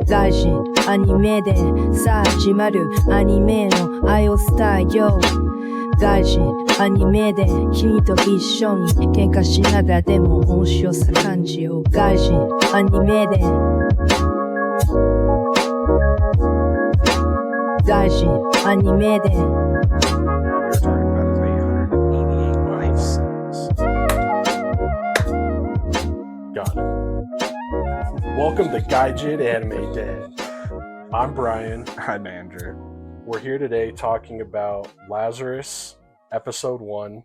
外人アニメでさあ始まるアニメの愛をスタイル外人アニメで君と一緒に喧嘩しながらでも面白さ感じよう外人アニメで外人アニメで Got it. Welcome to Gaijin Anime Day. I'm Brian. I'm Andrew. We're here today talking about Lazarus, Ep.1,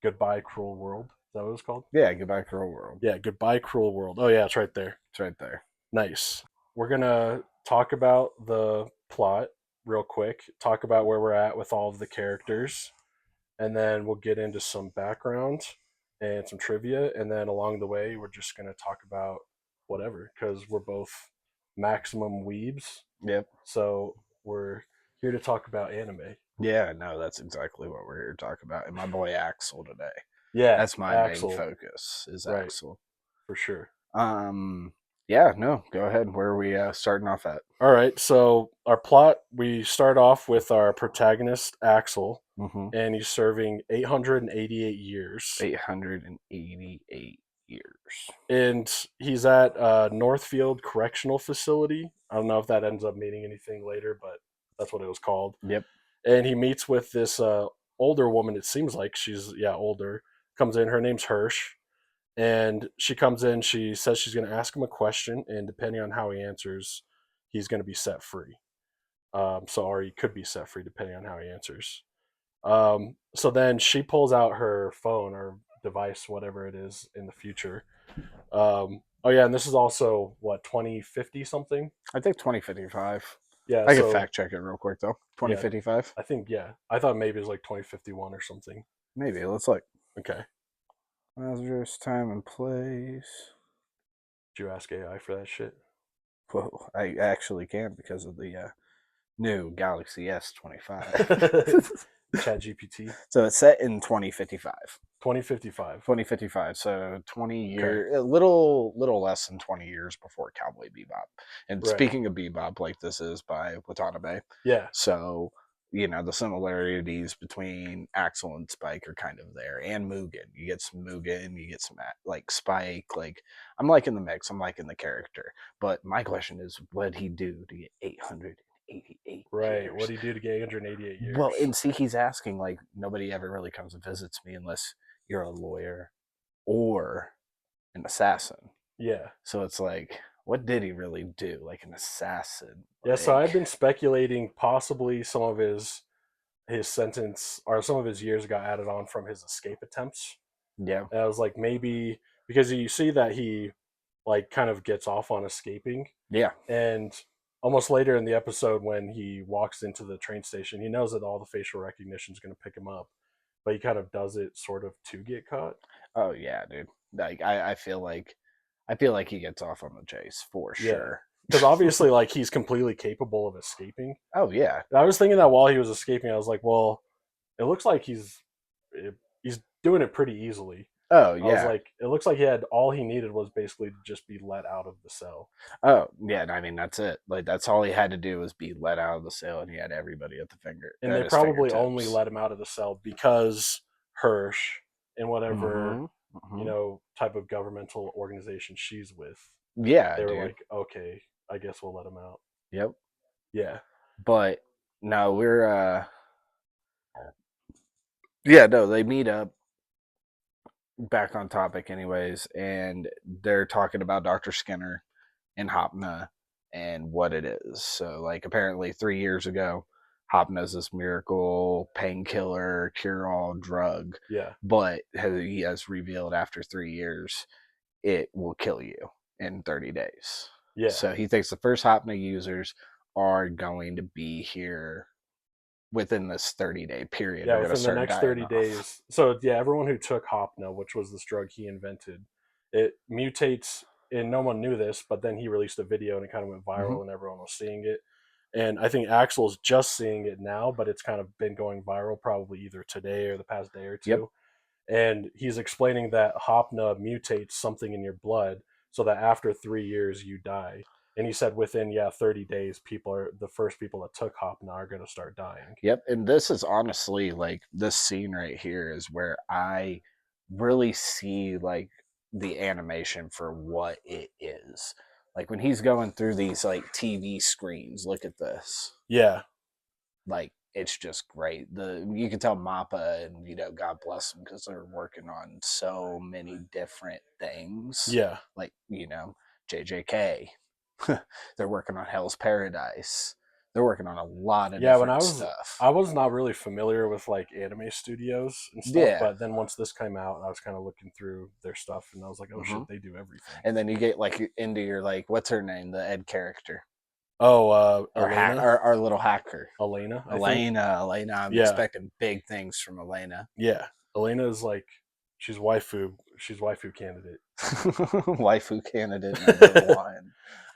Goodbye Cruel World. Is that what it's called? Yeah, Goodbye Cruel World. Yeah, Goodbye Cruel World. Oh yeah, it's right there. It's right there. Nice. We're going to talk about the plot real quick, talk about where we're at with all of the characters, and then we'll get into some background and some trivia, and then along the way we're just going to talk about whatever, because we're both maximum weebs. Yep. So we're here to talk about anime. Yeah, no, that's exactly what we're here to talk about. And my boy Axel today. Yeah, That's my Axel. main focus is Right. Axel. For sure. Yeah, no, go ahead. Where are we starting off at? All right, so our plot, we start off with our protagonist, Axel, and he's serving 888 years. 888 years. And he's at Northfield Correctional Facility. I don't know if that ends up meaning anything later, but that's what it was called. Yep. And he meets with this older woman. It seems like she's, older. Comes in, her name's Hirsch. And she comes in, she says she's going to ask him a question, and depending on how he answers, he's going to be set free. Or he could be set free depending on how he answers. So then she pulls out her phone or device, whatever it is in the future. And this is also, 2050 something? I think 2055. Yeah, I can fact check it real quick, though. 2055? I think, I thought maybe it was like 2051 or something. Maybe. Let's look. Okay. Lazarus, time and place. Did you ask AI for that shit? Whoa, I actually can because of the new Galaxy S25. ChatGPT. So it's set in 2055. 2055. 2055. So 20 years, a little less than 20 years before Cowboy Bebop. And speaking of Bebop, like this is by Watanabe. Yeah. So, the similarities between Axel and Spike are kind of there. And Mugen. You get some Mugen, you get some Spike. Like, I'm liking the mix. I'm liking the character. But my question is, what'd he do to get 888 Right. years? What'd he do to get 888 years? Well, and see, he's asking, like, nobody ever really comes and visits me unless you're a lawyer or an assassin. Yeah. So it's like, what did he really do? Like an assassin? Yeah, so I've been speculating possibly some of his sentence or some of his years got added on from his escape attempts. Yeah. And I was like, maybe because you see that he like kind of gets off on escaping. Yeah. And almost later in the episode when he walks into the train station, he knows that all the facial recognition is going to pick him up, but he kind of does it sort of to get caught. Oh yeah, dude. Like I feel like he gets off on the chase for sure. Because obviously, like, he's completely capable of escaping. Oh yeah. And I was thinking that while he was escaping, I was like, well, it looks like he's doing it pretty easily. Oh yeah. I was like, it looks like all he needed was basically to just be let out of the cell. Oh yeah, I mean that's it. Like that's all he had to do was be let out of the cell, and he had everybody at the finger. And they probably only let him out of the cell because Hirsch and whatever type of governmental organization she's with. Yeah, they were like, okay, I guess we'll let him out. Yep. Yeah. But no, we're they meet up back on topic anyways, and they're talking about Dr. Skinner and Hopna and what it is. So like apparently 3 years ago, Hopna's this miracle painkiller cure-all drug. Yeah. But he has revealed after 3 years it will kill you in 30 days. Yeah. So he thinks the first Hopna users are going to be here within this 30-day period. Yeah, within the next 30 days. So yeah, everyone who took Hopna, which was this drug he invented, it mutates, and no one knew this, but then he released a video and it kind of went viral and everyone was seeing it. And I think Axel's just seeing it now, but it's kind of been going viral probably either today or the past day or two. Yep. And he's explaining that Hopna mutates something in your blood so that after 3 years you die. And he said within 30 days, the first people that took Hopna are going to start dying. Yep, and this is honestly like this scene right here is where I really see like the animation for what it is. Like when he's going through these like TV screens, look at this. Yeah. Like it's just great. You can tell Mappa and God bless them because they're working on so many different things. Yeah. Like JJK, they're working on Hell's Paradise. They're working on a lot of different stuff. I was not really familiar with like anime studios and stuff, but then once this came out, I was kind of looking through their stuff, and I was like, oh shit, they do everything. And then you get like into your like, what's her name, the Ed character? Oh, Elena, our little hacker, Elena. I'm expecting big things from Elena. Yeah, Elena is like she's waifu candidate. Waifu candidate #1.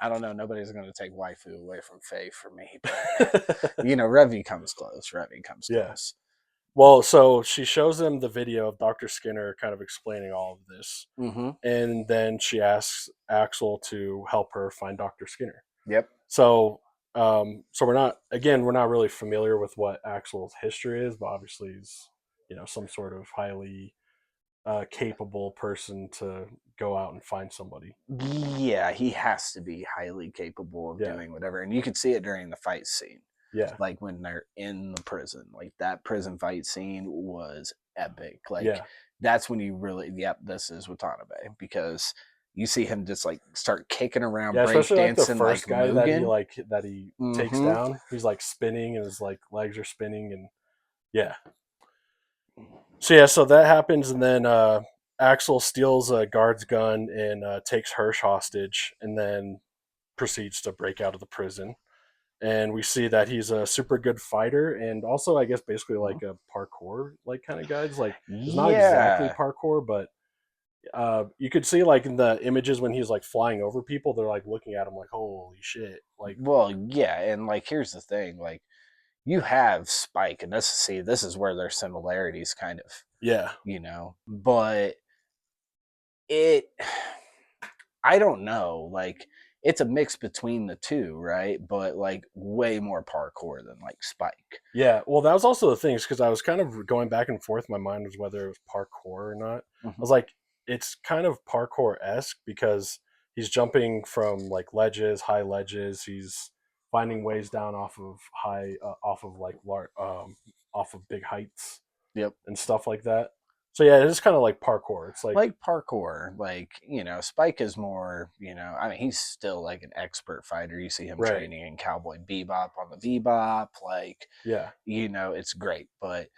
I don't know. Nobody's going to take waifu away from Faye for me. But, Revy comes close. Close. Well, so she shows them the video of Dr. Skinner kind of explaining all of this. Mm-hmm. And then she asks Axel to help her find Dr. Skinner. Yep. So we're not really familiar with what Axel's history is, but obviously he's, some sort of highly capable person to go out and find somebody. Yeah, he has to be highly capable of doing whatever. And you could see it during the fight scene. Yeah. Like when they're in the prison. Like that prison fight scene was epic. Like that's when you really, this is Watanabe, because you see him just like start kicking around, especially like the breakdancing, first guy Mugen. that he takes down. He's like spinning and his like legs are spinning, and so that happens, and then Axel steals a guard's gun and takes Hirsch hostage, and then proceeds to break out of the prison. And we see that he's a super good fighter, and also I guess basically like a parkour like kind of guy. It's like it's not exactly parkour, but you could see like in the images when he's like flying over people, they're like looking at him like, holy shit. Like, well, yeah, and like here's the thing, like you have Spike, and this is where their similarities kind of but I don't know, like it's a mix between the two, right? But like way more parkour than like Spike. Yeah, well, that was also the thing, because I was kind of going back and forth. My mind was whether it was parkour or not. I was like, it's kind of parkour-esque because he's jumping from like high ledges. He's finding ways down off of big heights. Yep, and stuff like that. So yeah, it's kind of like parkour. It's like parkour. Like Spike is more. I mean, he's still like an expert fighter. You see him training in Cowboy Bebop on the Bebop. Like it's great. But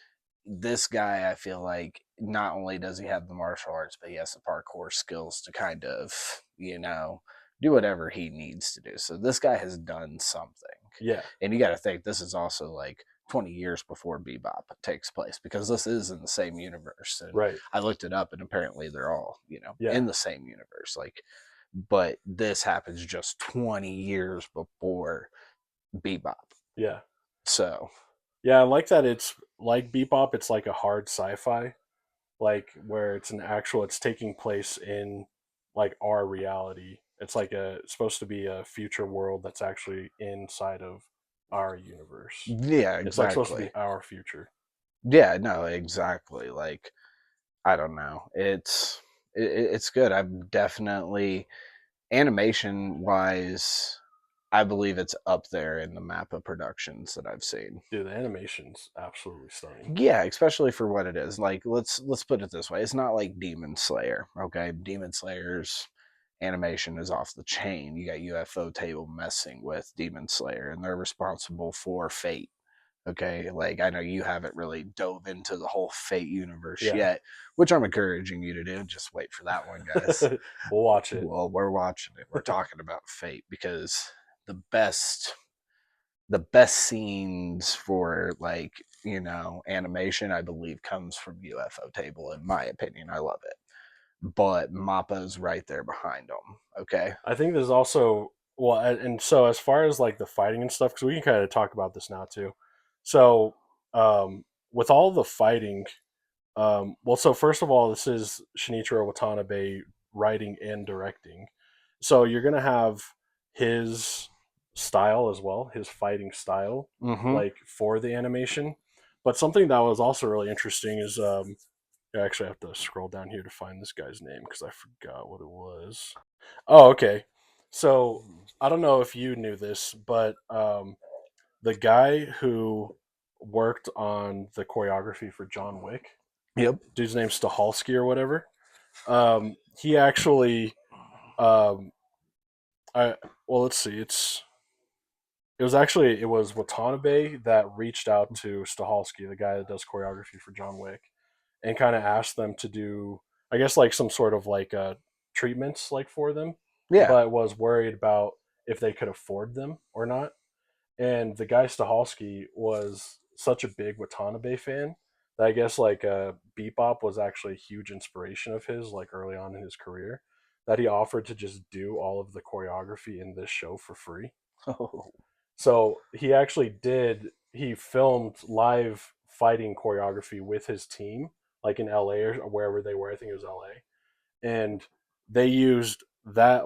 this guy, I feel like not only does he have the martial arts, but he has the parkour skills to kind of do whatever he needs to do. So this guy has done something. Yeah, and you got to think this is also like 20 years before Bebop takes place, because this is in the same universe. And I looked it up, and apparently they're all, in the same universe. Like, but this happens just 20 years before Bebop. Yeah. So. Yeah, I like that. It's like Bebop. It's like a hard sci-fi, like where it's taking place in like our reality. It's like it's supposed to be a future world that's actually inside of our universe. Yeah, exactly. It's like supposed to be our future. Yeah, no, exactly. Like, I don't know. It's good. I'm definitely, animation wise, I believe it's up there in the Mappa productions that I've seen. Dude, the animation's absolutely stunning. Yeah, especially for what it is. Like, let's put it this way. It's not like Demon Slayer, okay? Demon Slayer's animation is off the chain. You got UFO Table messing with Demon Slayer, and they're responsible for Fate. Okay, like I know you haven't really dove into the whole Fate universe yet, which I'm encouraging you to do. Just wait for that one, guys. We'll watch it. Well, we're watching it. We're talking about Fate, because the best scenes for like animation, I believe, comes from UFO Table. In my opinion, I love it. But Mappa's right there behind them. Okay. I think there's also and so as far as like the fighting and stuff, because we can kind of talk about this now too. So with all the fighting, so first of all, this is Shinichiro Watanabe writing and directing. So you're gonna have his style as well, his fighting style, Mm-hmm. like for the animation. But something that was also really interesting is I actually have to scroll down here to find this guy's name because I forgot what it was. Oh, okay. So I don't know if you knew this, but the guy who worked on the choreography for John Wick, Yep. dude's name's Stahelski or whatever. He actually, um, I well, let's see, it was Watanabe that reached out to Stahelski, the guy that does choreography for John Wick, and kind of asked them to do, I guess, like some sort of like treatments like for them, Yeah. but was worried about if they could afford them or not. And the guy Stahelski was such a big Watanabe fan that I guess like Bebop was actually a huge inspiration of his, like early on in his career, that he offered to just do all of the choreography in this show for free. Oh. So he actually did. He filmed live fighting choreography with his team, like in LA or wherever they were. I think it was LA, and they used that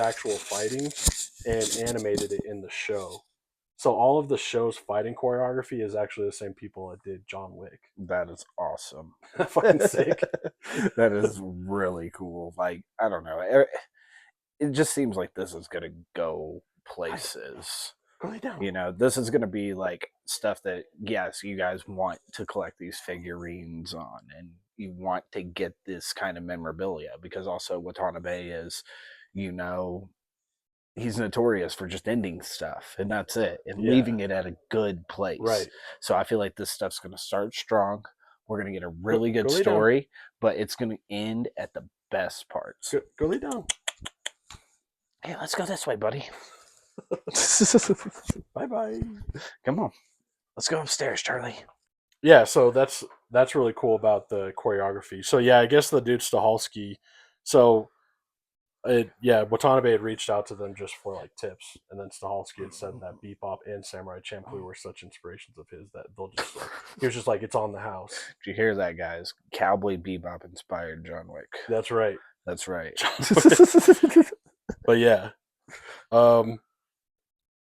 actual fighting and animated it in the show. So all of the show's fighting choreography is actually the same people that did John Wick. That is awesome. Fucking sick. That is really cool. Like, I don't know. It just seems like this is going to go places. Go lay down. You know, this is going to be like stuff that, yes, you guys want to collect these figurines on and you want to get this kind of memorabilia because also Watanabe is, you know, he's notorious for just ending stuff and that's it and Yeah. leaving it at a good place. Right. So I feel like this stuff's going to start strong. We're going to get a really good Go lay down. story, but it's going to end at the best parts. Go lay down. Hey, let's go this way, buddy. Bye bye. Come on. Let's go upstairs, Charlie. Yeah, so that's really cool about the choreography. So yeah, I guess the dude Stahelski. So Watanabe had reached out to them just for like tips, and then Stahelski had said that Bebop and Samurai Champloo were such inspirations of his that they'll just like he was just like it's on the house. Did you hear that, guys? Cowboy Bebop inspired John Wick. That's right. That's right. But yeah, but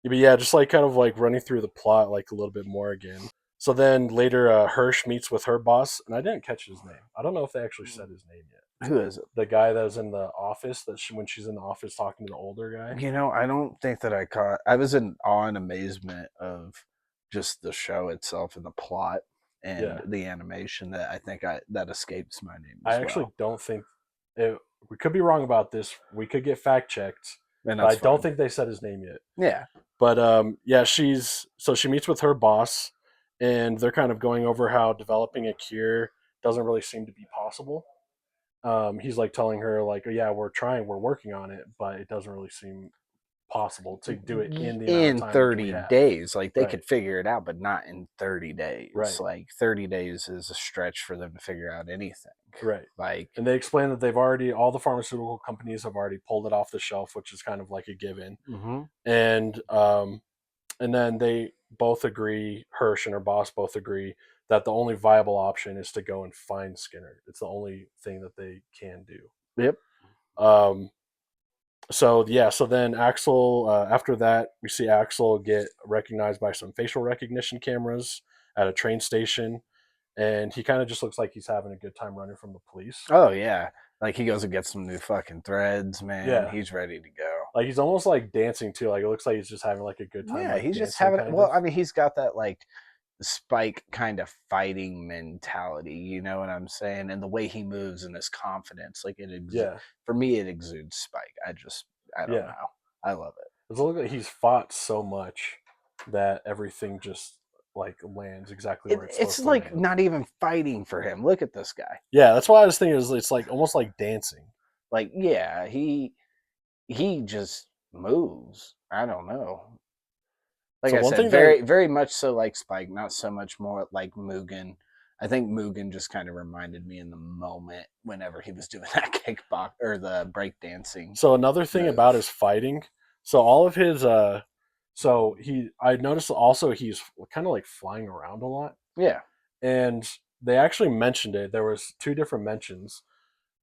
yeah, just like kind of like running through the plot like a little bit more again. So then later, Hirsch meets with her boss, and I didn't catch his name. I don't know if they actually said his name yet. Who is it? The guy that was in the office when she's in the office talking to the older guy. You know, I don't think that I caught. I was in awe and amazement of just the show itself and the plot and the animation that I think that escapes my name. I actually don't think we could be wrong about this. We could get fact checked, but I don't think they said his name yet. Yeah, but yeah, she meets with her boss, and they're kind of going over how developing a cure doesn't really seem to be possible. He's like telling her like, oh, yeah, we're working on it, but it doesn't really seem possible to do it in 30 days. Like they could figure it out, but not in 30 days. Right. Like 30 days is a stretch for them to figure out anything. Right. Like, and they explain that all the pharmaceutical companies have already pulled it off the shelf, which is kind of like a given. mm-hmm. And then they both agree, Hirsch and her boss both agree that the only viable option is to go and find Skinner. It's the only thing that they can do. Yep. So then Axel, after that, we see Axel get recognized by some facial recognition cameras at a train station, and he kind of just looks like he's having a good time running from the police. Oh yeah, like he goes and gets some new fucking threads, man. Yeah, he's ready to go. Like he's almost like dancing too. Like it looks like he's just having like a good time. Yeah, like he's just having. Well, I mean, he's got that like Spike kind of fighting mentality. You know what I'm saying? And the way he moves and his confidence, like for me, it exudes Spike. I don't know. I love it. It's like he's fought so much that everything just like lands exactly where it's like land. Not even fighting for him. Look at this guy. Yeah, that's why I was thinking it's like almost like dancing. Like yeah, he just moves. I don't know. Like so I said, very much so like Spike, not so much more like Mugen. I think Mugen just kind of reminded me in the moment whenever he was doing that kickbox or the breakdancing. So another thing about his fighting, so all of his I noticed also he's kind of like flying around a lot. Yeah. And they actually mentioned it. There was 2 different mentions.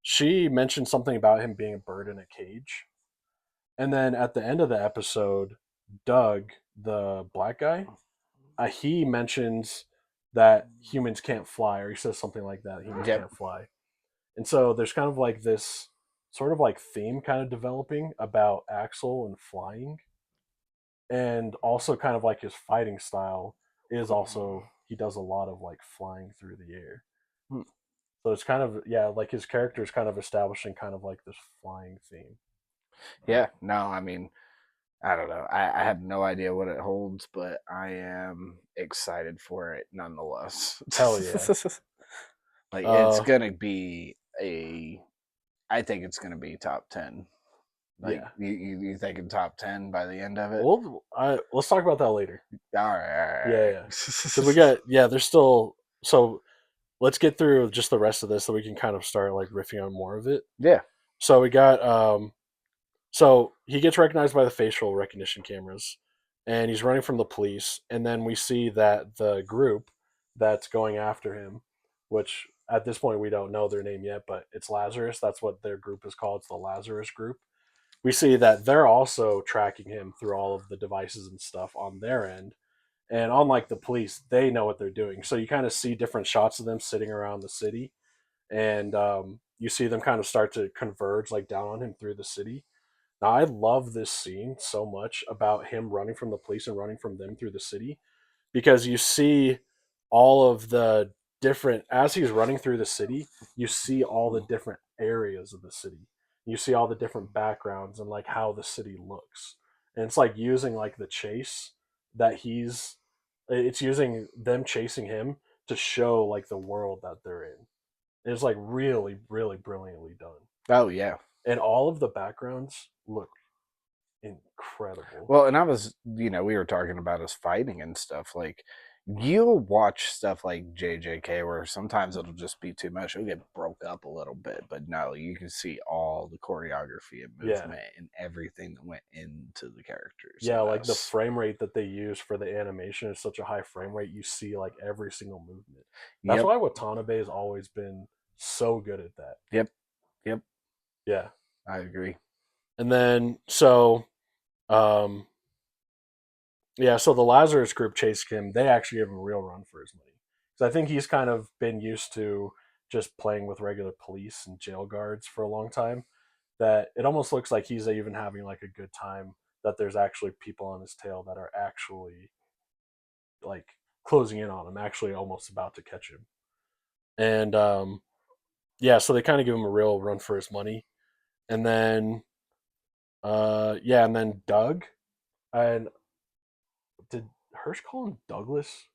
She mentioned something about him being a bird in a cage. And then at the end of the episode, Doug, the black guy, he mentions that humans can't fly, or he says something like that. Humans Yep. can't fly. And so there's kind of like this sort of like theme kind of developing about Axel and flying. And also kind of like his fighting style is also he does a lot of like flying through the air. Hmm. So it's kind of like his character is kind of establishing kind of like this flying theme. Yeah, no, I mean, I don't know. I have no idea what it holds, but I am excited for it nonetheless. Hell yeah. Like it's gonna be I think it's gonna be top 10. Like Yeah. you thinking top 10 by the end of it? Let's talk about that later. All right. Yeah. Because we got there's still so let's get through just the rest of this so we can kind of start like riffing on more of it. Yeah. So we got so he gets recognized by the facial recognition cameras and he's running from the police, and then we see that the group that's going after him, which at this point we don't know their name yet, but it's Lazarus. That's what their group is called. It's the Lazarus group. We see that they're also tracking him through all of the devices and stuff on their end. And unlike the police, they know what they're doing. So you kind of see different shots of them sitting around the city, and you see them kind of start to converge like down on him through the city. Now, I love this scene so much about him running from the police and running from them through the city, because you see all of the different, as he's running through the city, you see all the different areas of the city. You see all the different backgrounds and like how the city looks. And it's like using like the chase that it's using them chasing him to show like the world that they're in. It's like really, really brilliantly done. Oh yeah. And all of the backgrounds look incredible. Well, and I was, we were talking about us fighting and stuff. Like, you'll watch stuff like JJK where sometimes it'll just be too much. It'll get broke up a little bit, but no, you can see all the choreography and movement and everything that went into the characters. Yeah, like the frame rate that they use for the animation is such a high frame rate. You see like every single movement. That's why Watanabe has always been so good at that. Yep. Yeah, I agree. And then so the Lazarus group chased him. They actually give him a real run for his money. So I think he's kind of been used to just playing with regular police and jail guards for a long time, that it almost looks like he's even having like a good time, that there's actually people on his tail that are actually like closing in on him, actually almost about to catch him. And so they kind of give him a real run for his money. And then and then Doug, and did Hirsch call him Douglas?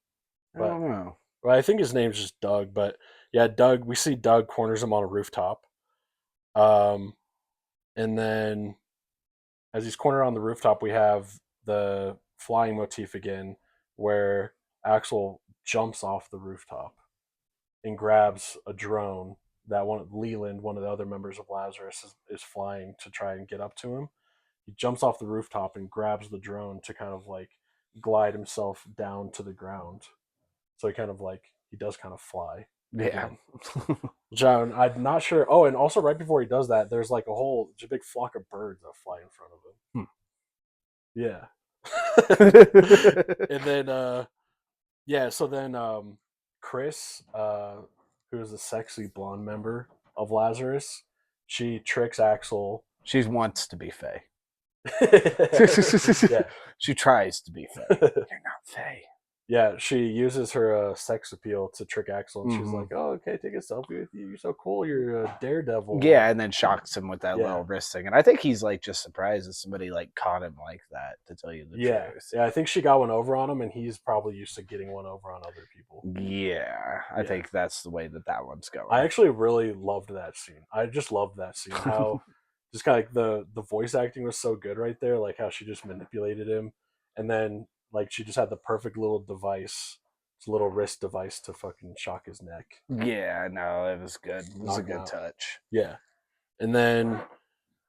I don't know. Well, I think his name's just Doug, but yeah, Doug. We see Doug corners him on a rooftop, and then as he's cornered on the rooftop, we have the flying motif again, where Axel jumps off the rooftop and grabs a drone that Leland, one of the other members of Lazarus, is flying to try and get up to him. He jumps off the rooftop and grabs the drone to kind of like glide himself down to the ground. So he does kind of fly. Yeah. Which I'm not sure. Oh, and also right before he does that, there's like a big flock of birds that fly in front of him. Yeah. And then so then Chris, who's the sexy blonde member of Lazarus, she tricks Axel. She wants to be Faye. Yeah. She tries to be Faye. You're not Faye. Yeah, she uses her sex appeal to trick Axel, and she's like, "Oh, okay, take a selfie with you. You're so cool. You're a daredevil." Yeah, and then shocks him with that little wrist thing. And I think he's like just surprised that somebody like caught him like that, to tell you the truth. Yeah, I think she got one over on him, and he's probably used to getting one over on other people. Yeah, I think that's the way that one's going. I actually really loved that scene. I just loved that scene. How just kind of like the voice acting was so good right there, like how she just manipulated him, and then like she just had the perfect little device, this little wrist device to fucking shock his neck. Yeah, no, it was good. It was a good touch. Yeah. And then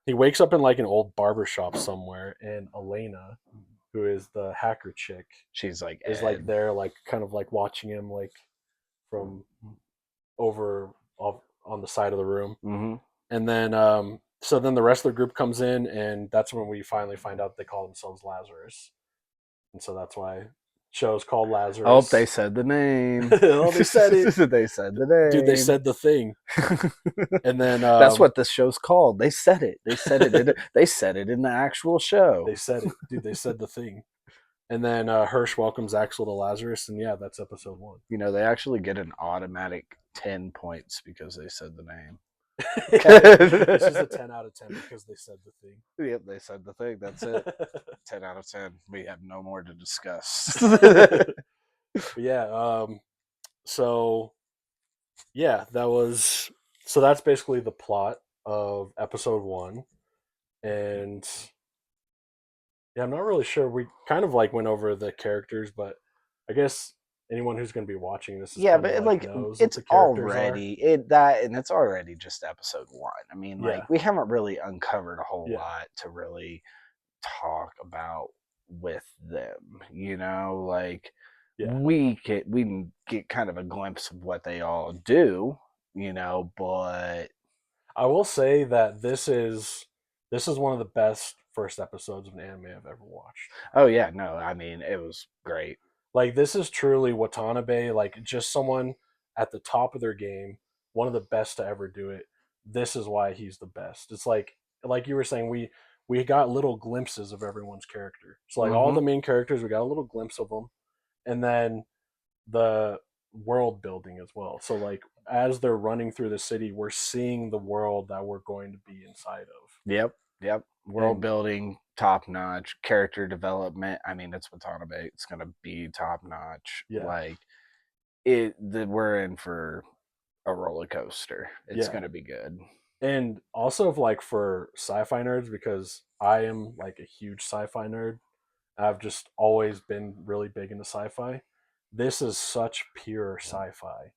he wakes up in like an old barber shop somewhere, and Elena, who is the hacker chick, she's like is like there, like kind of like watching him like from over on the side of the room. Mm-hmm. And then so then the rest of the group comes in, and that's when we finally find out they call themselves Lazarus, and so that's why show's called Oh, they Lazarus. said the name. Oh, they said it, They said the name. dude. They said the thing, and then that's what this show's called. They said it. They said it. They said it in the actual show. they said it, dude. They said the thing, and then Hirsch welcomes Axel to Lazarus, and yeah, that's episode 1. You know, they actually get an automatic 10 points because they said the name. This is a 10 out of 10 because they said the thing. Yep, they said the thing. That's it. 10 out of 10. We have no more to discuss. But yeah, so yeah, that's basically the plot of episode 1, and yeah, I'm not really sure. We kind of like went over the characters, but I guess anyone who's going to be watching this is Yeah, kind but of like knows it's what the characters already it's already just episode 1. I mean, Yeah. like we haven't really uncovered a whole Yeah. lot to really talk about with them. You know, like Yeah. we can get kind of a glimpse of what they all do. You know, but I will say that this is one of the best first episodes of an anime I've ever watched. oh yeah, no, I mean it was great. Like this is truly Watanabe, like just someone at the top of their game, one of the best to ever do it. This is why he's the best. It's like you were saying, we got little glimpses of everyone's character. So like all the main characters, we got a little glimpse of them, and then the world building as well. So like as they're running through the city, we're seeing the world that we're going to be inside of. Yep. World building, top notch. Character development. I mean, it's Watanabe. It's gonna be top notch. Yeah. Like we're in for a roller coaster. It's gonna be good. And also like for sci-fi nerds, because I am like a huge sci-fi nerd. I've just always been really big into sci-fi. This is such pure sci-fi.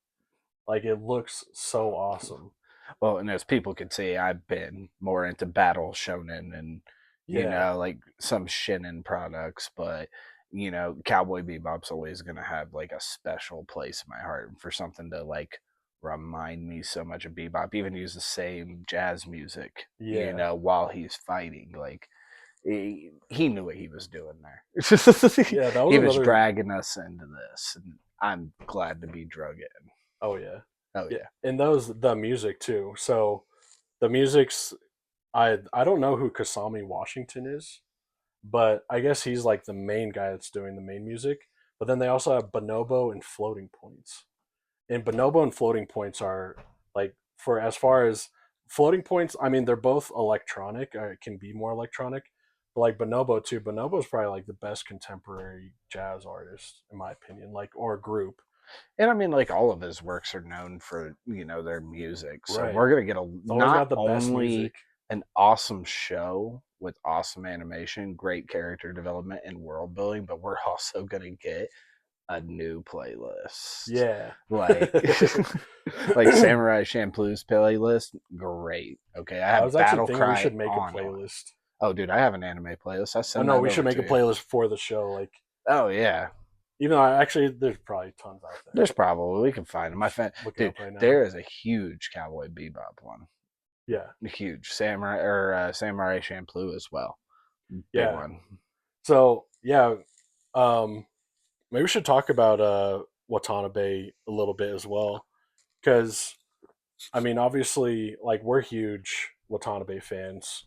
Like it looks so awesome. Well, and as people can see, I've been more into battle shonen and you know, like some shinen products, but you know, Cowboy Bebop's always gonna have like a special place in my heart for something to like remind me so much of Bebop. Even use the same jazz music, you know, while he's fighting. Like he knew what he was doing there. Yeah, that was he was dragging us into this, and I'm glad to be drug in. Oh yeah. Oh yeah. And the music too. So the music's I don't know who Kasami Washington is, but I guess he's like the main guy that's doing the main music. But then they also have Bonobo and Floating Points. And Bonobo and Floating Points are like, for as far as Floating Points, I mean they're both electronic, it can be more electronic. But like Bonobo too, Bonobo is probably like the best contemporary jazz artist in my opinion, like, or group. And I mean, like all of his works are known for you know their music, so Right. we're gonna get not the best only music. an awesome show with awesome animation, great character development, and world building, but we're also gonna get a new playlist. Yeah. Like like Samurai Champloo's playlist, great. Okay, I have was Battle actually thinking Cry we should make a on playlist. Oh, dude, I have an anime playlist. I send no, that we should over make a to you. playlist for the show. Like, Oh yeah, even though actually there's probably tons out there. there's probably we can find them. My fan, Looking dude, up right now. there is a huge Cowboy Bebop one. Yeah, Huge Samurai Champloo as well. Big one. So yeah, maybe we should talk about Watanabe a little bit as well, because I mean, obviously, like we're huge Watanabe fans,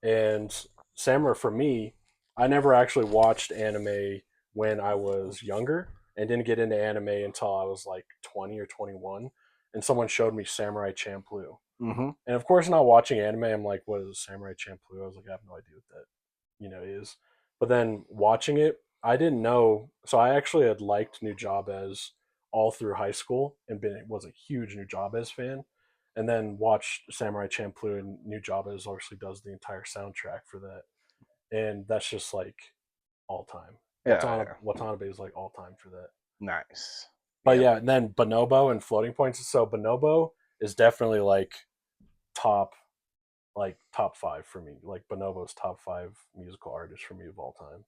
and Samurai for me, I never actually watched anime when I was younger, and didn't get into anime until I was like 20 or 21, and someone showed me Samurai Champloo. Mm-hmm. And of course, not watching anime, I'm like, what is Samurai Champloo? I was like, I have no idea what that is. But then watching it, I didn't know. So I actually had liked Nujabes all through high school and was a huge Nujabes fan. And then watched Samurai Champloo, and Nujabes obviously does the entire soundtrack for that. And that's just like all time. Watanabe is like all time for that. Nice. But yeah, and then Bonobo and Floating Points. So Bonobo is definitely like top 5 for me. Like Bonobo's top 5 musical artists for me of all time.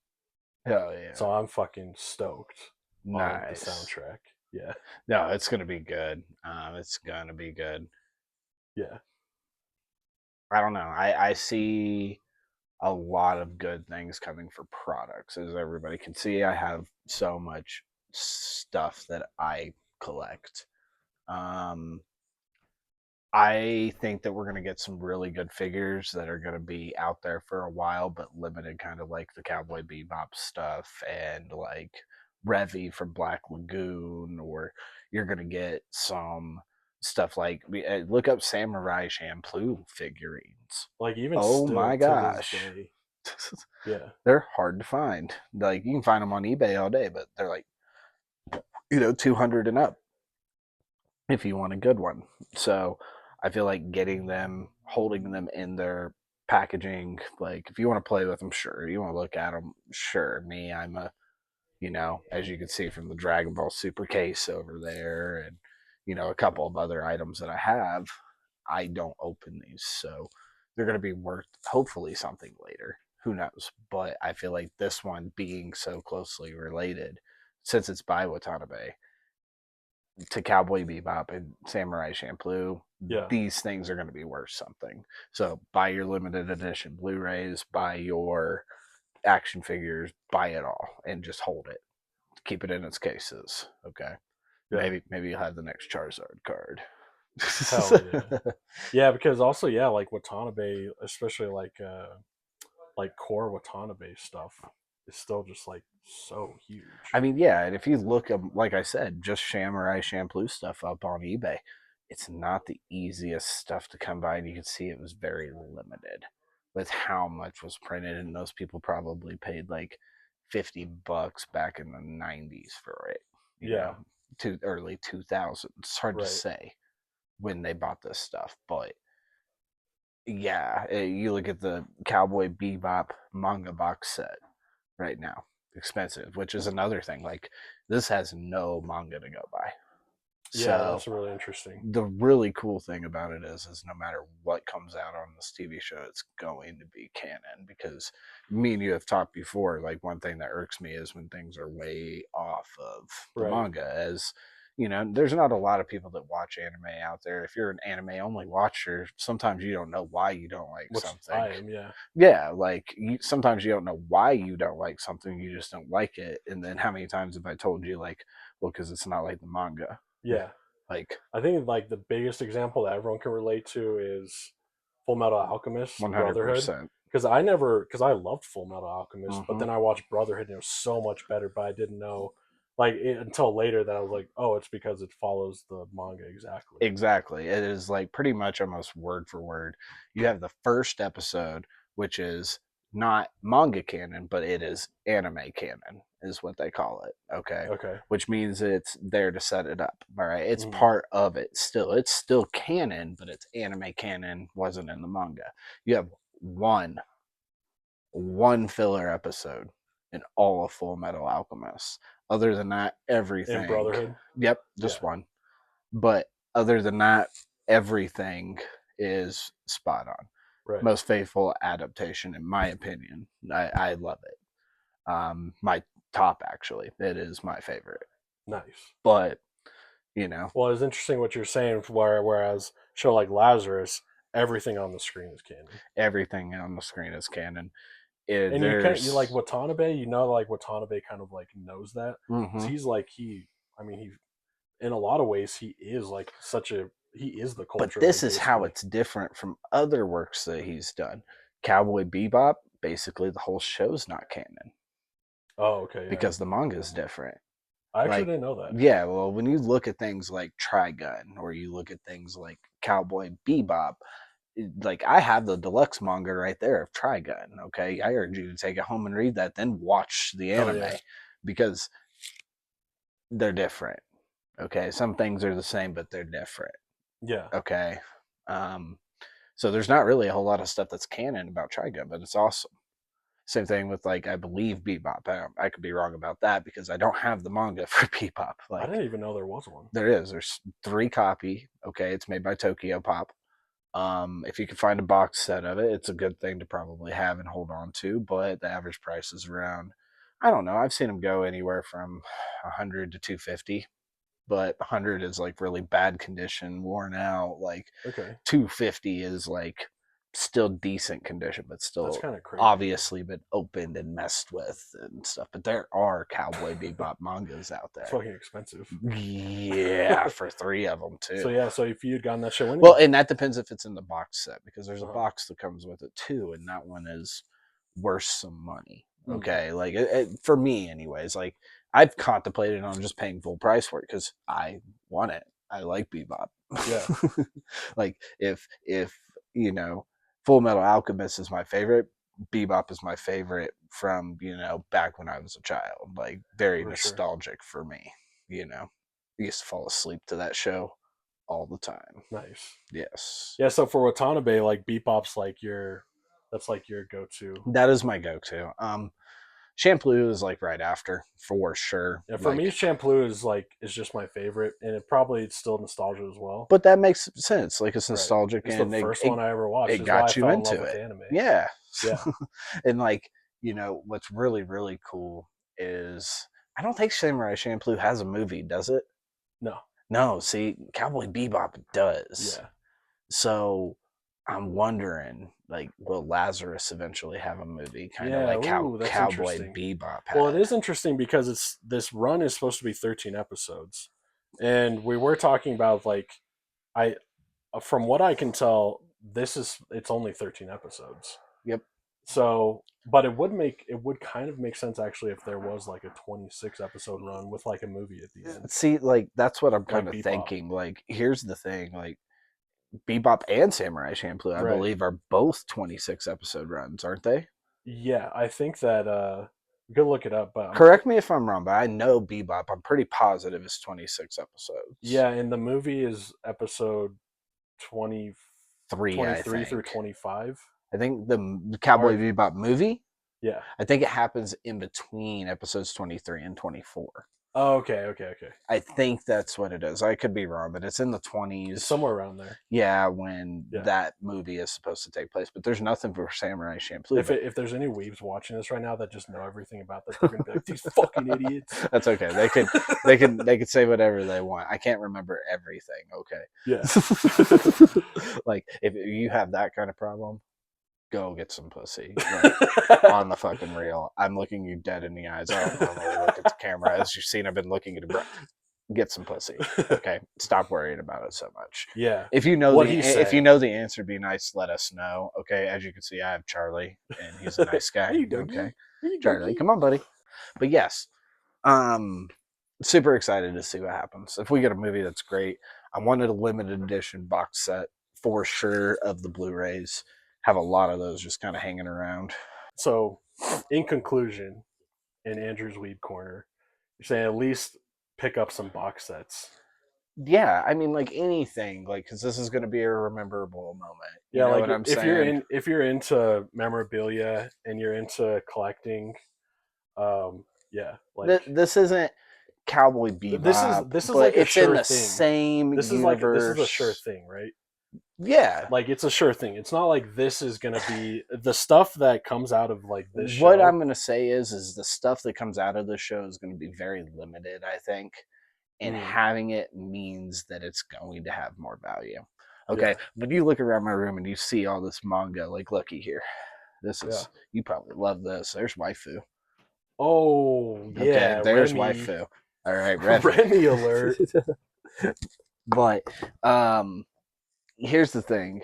Hell yeah. So I'm fucking stoked on the soundtrack. Yeah. No, it's gonna be good. It's gonna be good. Yeah. I don't know. I see a lot of good things coming for products. As everybody can see, I have so much stuff that I collect. Um, I think that we're going to get some really good figures that are going to be out there for a while, but limited, kind of like the Cowboy Bebop stuff and like Revy from Black Lagoon, or you're going to get some stuff like look up Samurai Champloo figurines. Like even Oh still my to this gosh. day, yeah, They're hard to find. Like you can find them on eBay all day, but they're like, 200 and up if you want a good one. So I feel like getting them, holding them in their packaging, like if you want to play with them, sure. You want to look at them, sure. Me, I'm a, as you can see from the Dragon Ball Super case over there, and a couple of other items that I have, I don't open these, so they're going to be worth hopefully something later. Who knows? But I feel like this one being so closely related, since it's by Watanabe, to Cowboy Bebop and Samurai Champloo, yeah, these things are going to be worth something. So buy your limited edition Blu-rays, buy your action figures, buy it all, and just hold it. Keep it in its cases. Okay. yeah. Maybe you'll have the next Charizard card. Hell yeah, yeah. Because also, yeah, like Watanabe, especially like core Watanabe stuff, is still just like so huge. I mean, yeah, and if you look up, like I said, just Samurai Champloo stuff up on eBay, it's not the easiest stuff to come by, and you can see it was very limited with how much was printed, and those people probably paid like $50 back in the '90s for it. Yeah, To early 2000s. It's hard to right. say when they bought this stuff, but yeah, you look at the Cowboy Bebop manga box set right now, expensive, which is another thing. Like this has no manga to go by. Yeah, So that's really interesting. the really cool thing about it is no matter what comes out on this TV show, it's going to be canon, because me and you have talked before. Like one thing that irks me is when things are way off of the Right. manga. As there's not a lot of people that watch anime out there. If you're an anime only watcher, sometimes you don't know why you don't like Which something. I am. Yeah. Yeah, like sometimes you don't know why you don't like something, you just don't like it. And then how many times have I told you, like, well, because it's not like the manga. Yeah. Like I think like the biggest example that everyone can relate to is Full Metal Alchemist Brotherhood. 100%. Because I loved Full Metal Alchemist, but Mm-hmm. then I watched Brotherhood and it was so much better, but I didn't know until later that I was like, oh, it's because it follows the manga exactly. Exactly. It is like pretty much almost word for word. You have the first episode, which is not manga canon, but it is anime canon, is what they call it. Okay. Okay. Which means it's there to set it up. All right. It's Mhm. part of it still. It's still canon, but it's anime canon, wasn't in the manga. You have one filler episode in all of Full Metal Alchemist. Other than that, In everything. Brotherhood. Yep, Yeah. just one. But other than that, everything is spot on. Right. Most faithful adaptation, in my opinion. I love it. My top, actually. It is my favorite. Nice. But, Well, it's interesting what you're saying. Whereas show like Lazarus, everything on the screen is canon. everything on the screen is canon. And you like There's. Watanabe, like Watanabe kind of like knows that because Mm-hmm. he's like I mean he in a lot of ways he is like he is the But culture this like is how basically. it's different from other works that he's done. Cowboy Bebop, basically the whole show's not canon Oh, okay, yeah. because the manga is different. I actually Like, didn't know that. yeah, well, when you look at things like Trigun, or you look at things like Cowboy Bebop, like I have the deluxe manga right there of Trigun. Okay, I urge you to take it home and read that, then watch the Hell anime, yeah. because they're different. Okay, some things are the same, but they're different. Yeah. Okay, so there's not really a whole lot of stuff that's canon about Trigun, but it's awesome. Same thing with, like, I believe Bebop. I could be wrong about that because I don't have the manga for Bebop. I Like, didn't even know there was one. there's 3 copy. Okay, it's made by Tokyo Pop. If you can find a box set of it, it's a good thing to probably have and hold on to. But the average price is around, I don't know. I've seen them go anywhere from 100 to 250. But 100 is like really bad condition, worn out. Like Okay. 250 is like still decent condition, but That's still kind of crazy. obviously been opened and messed with and stuff. But there are Cowboy Bebop mangas out It's there. fucking expensive. Yeah, for 3 of them too. So yeah, so if you had gotten that show in, well, and that depends if it's in the box set, because there's a box that comes with it too, and that one is worth some money. Okay, like for me, anyways. Like I've contemplated on just paying full price for it because I want it. I like Bebop. Yeah. Like if you know, Full Metal Alchemist is my favorite. Bebop is my favorite from, you know, back when I was a child. Like very For sure. nostalgic for me. You know, I used to fall asleep to that show all the time. Nice. Yes. Yeah, so for Watanabe, like Bebop's like that's like your go-to. That is my go-to. Shampoo is like right after for sure. Yeah, for like, me, Champoo is just my favorite, and it probably it's still nostalgia as well. but that makes sense. Like it's Right. nostalgic, It's and the first one I ever watched. it Is why I got you fell in love into with it. anime. Yeah. Yeah. And like, you know, what's really, really cool is I don't think Samurai Champloo has a movie, does it? No. No, see, Cowboy Bebop does. Yeah. So I'm wondering, like, will Lazarus eventually have a movie? Kind of Yeah, like how ooh, that's Cowboy interesting. Bebop had. Well, it is interesting because this run is supposed to be 13 episodes, and we were talking about like I from what I can tell, it's only 13 episodes. Yep. So, but it would kind of make sense actually if there was like a 26 episode run with like a movie at the end. See, like that's what I'm Like kind of Bebop. thinking. Like, here's the thing, like Bebop and Samurai Champloo, I Right. believe, are both 26 episode runs, aren't they? Yeah, I think that go look it up, but Correct me if I'm wrong, but I know Bebop, I'm pretty positive it's 26 episodes. yeah, and the movie is episode 20, 23 through 25. I think the Cowboy Bebop movie, Yeah. I think it happens in between episodes 23 and 24. Oh, okay. I think that's what it is. I could be wrong, but it's in the 20s. It's somewhere around there. Yeah, when that movie is supposed to take place. But there's nothing for Samurai Champloo. If there's any weebs watching this right now that just know everything about that, they're gonna be like, these fucking idiots. That's okay. They could say whatever they want. I can't remember everything. Okay. Yeah. Like if you have that kind of problem, go get some pussy. Like, on the fucking real. I'm looking you dead in the eyes. I don't normally look at the camera. As you've seen, I've been looking at it. Get some pussy. Okay. Stop worrying about it so much. Yeah. If you know if you know the answer, be nice. Let us know. Okay. As you can see, I have Charlie, and he's a nice guy. Hey, okay. Charlie, come on, buddy. But yes, super excited to see what happens. If we get a movie, that's great. I wanted a limited edition box set for sure of the Blu-rays. Have a lot of those just kind of hanging around. So, in conclusion, in Andrew's Weeb Corner, you're saying at least pick up some box sets. Yeah, I mean, like anything, like because this is going to be a rememberable moment. You know like what I'm if saying? If you're into memorabilia and you're into collecting, yeah, like this isn't Cowboy Bebop. This is but like it's a sure in the thing. same This universe. This is a sure thing, right? Yeah, like it's a sure thing. It's not like this is gonna be the stuff that comes out of like this. What show, I'm gonna say is the stuff that comes out of this show is going to be very limited, I think, and having it means that it's going to have more value. Okay, when you look around my room and you see all this manga, like looky here, this is you probably love this. There's waifu. Oh yeah, okay, there's Remy. waifu. All right, Remy alert. But here's the thing.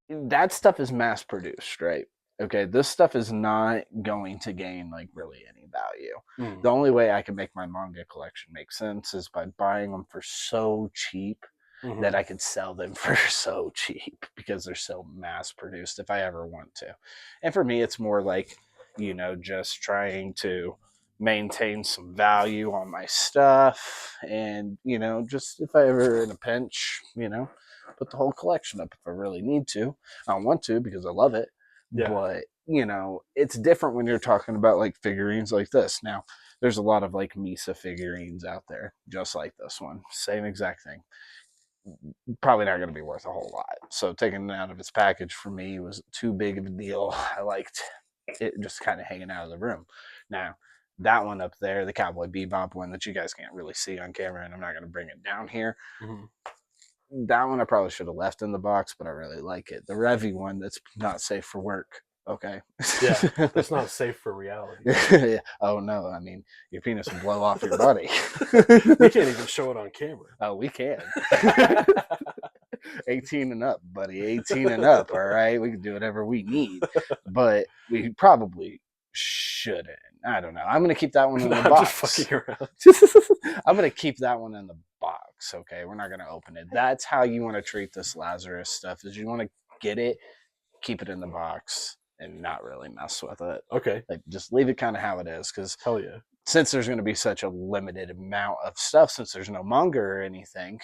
That stuff is mass produced, right? Okay, this stuff is not going to gain like really any value. The only way I can make my manga collection make sense is by buying them for so cheap that I could sell them for so cheap because they're so mass produced if I ever want to. And for me, it's more like, you know, just trying to maintain some value on my stuff and, you know, just if I ever in a pinch, you know, put the whole collection up if I really need to. I don't want to because I love it. Yeah. But, you know, it's different when you're talking about like figurines like this. Now, there's a lot of like Misa figurines out there, just like this one. Same exact thing. Probably not going to be worth a whole lot. So taking it out of its package for me was too big of a deal. I liked it just kind of hanging out of the room. Now, that one up there, the Cowboy Bebop one that you guys can't really see on camera, and I'm not going to bring it down here. that one I probably should have left in the box, but I really like it. The Revy one, that's not safe for work. Okay. Yeah, that's not safe for reality. Yeah. Oh no, I mean your penis will blow off your body. We can't even show it on camera. Oh, we can. 18 and up, buddy. 18 and up. All right, we can do whatever we need, but we probably shouldn't. I don't know. I'm gonna keep that one in the I'm box. just fucking around. I'm gonna keep that one in the box. Okay, we're not gonna open it. That's how you want to treat this Lazarus stuff. Is you want to get it, keep it in the box, and not really mess with it. Okay. Like just leave it kind of how it is, because Hell yeah. since there's going to be such a limited amount of stuff, since there's no manga or anything,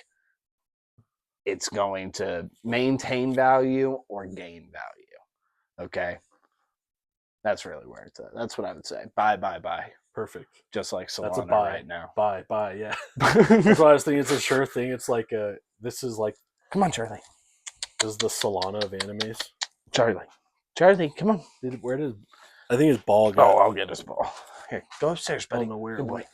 it's going to maintain value or gain value. Okay. That's really where it's at. That's what I would say. Buy. Perfect. Just like Solana That's a buy right now. Buy, yeah. That's why I was thinking it's a sure thing. It's like this is like, Come on, Charlie. this is the Solana of animes. Charlie, come on. I think his ball got. Oh, I'll get his ball. Here, go upstairs, I buddy. don't know where Good it boy. went.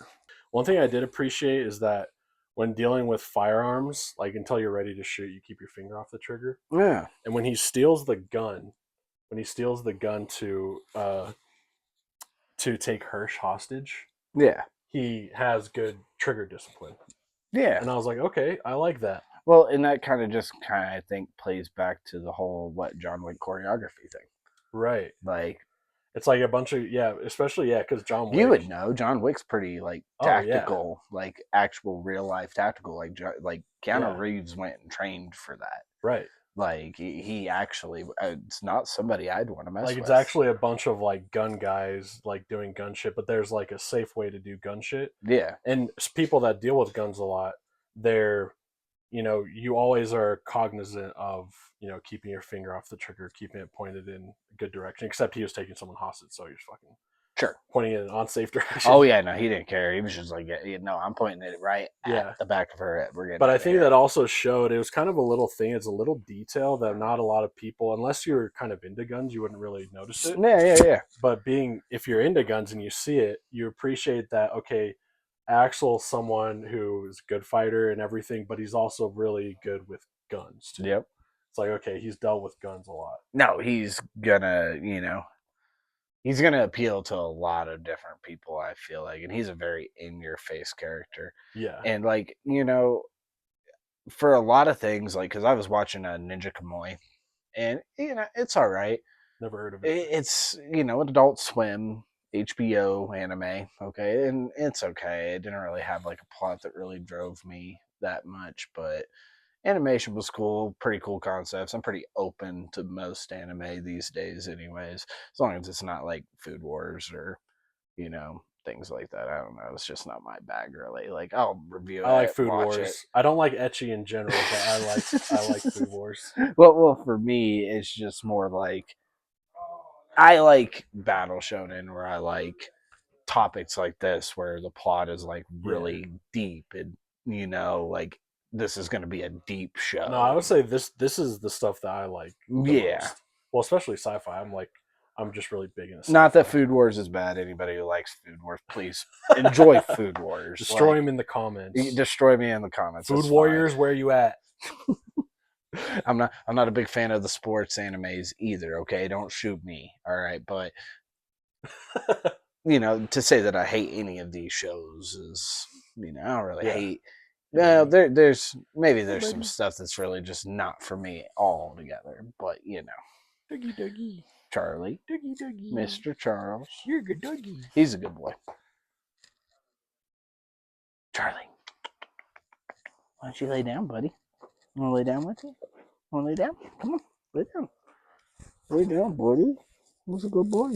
One thing I did appreciate is that when dealing with firearms, like until you're ready to shoot, you keep your finger off the trigger. Yeah. And when he steals the gun to take Hirsch hostage, Yeah. he has good trigger discipline. Yeah. And I was like, okay, I like that. Well, and that kind of I think plays back to the whole John Wick choreography thing. Right. Like, it's like a bunch of especially because John Wick. You would know John Wick's pretty tactical, Oh, yeah. like actual real life tactical. Like Keanu Yeah. Reeves went and trained for that. Right. Like he actually, it's not somebody I'd want to mess with. Like it's actually a bunch of like gun guys like doing gun shit, but there's like a safe way to do gun shit. Yeah. And people that deal with guns a lot, they're, you always are cognizant of, keeping your finger off the trigger, keeping it pointed in a good direction. Except he was taking someone hostage, so he was fucking Sure. pointing it in an unsafe direction. Oh yeah, no, he didn't care. He was just like, no, I'm pointing it right Yeah. at the back of her head. We're getting. But I think that also showed, it was kind of a little thing. It's a little detail that not a lot of people, unless you're kind of into guns, you wouldn't really notice it. Yeah. But if you're into guns and you see it, you appreciate that, okay, Axel's someone who is a good fighter and everything, but he's also really good with guns too. Yep. It's like, okay, he's dealt with guns a lot. No, he's gonna, he's gonna appeal to a lot of different people, I feel like, and he's a very in-your-face character. Yeah. And for a lot of things, because I was watching a Ninja Kamuy, and it's all right. Never heard of it. It's an Adult Swim HBO anime, okay, and it's okay. It didn't really have like a plot that really drove me that much, but animation was cool, pretty cool concepts. I'm pretty open to most anime these days, anyways, as long as it's not like Food Wars or things like that. I don't know. It's just not my bag, really. Like, I'll review it. I like Food watch Wars. it. I don't like ecchi in general, but I like Food Wars. Well, for me, it's just more like I like battle shonen, where I like topics like this, where the plot is like really deep, and like this is going to be a deep show. No, I would say this is the stuff that I like. Yeah. Most. Well, especially sci-fi. I'm just really big into sci-fi. Not that Food Wars is bad. Anybody who likes Food Wars, please enjoy Food Wars. Destroy him in the comments. Destroy me in the comments. Food Warriors, where you at? I'm not a big fan of the sports animes either. Okay, don't shoot me. All right, but to say that I hate any of these shows is, I don't really hate. No, there's some stuff that's really just not for me altogether. But Dougie. Charlie, Dougie. Mr. Charles, You're a good doggy. He's a good boy. Charlie, why don't you lay down, buddy? Want to lay down with you? Want to lay down? Come on, lay down. Lay down, buddy. Who's a good boy?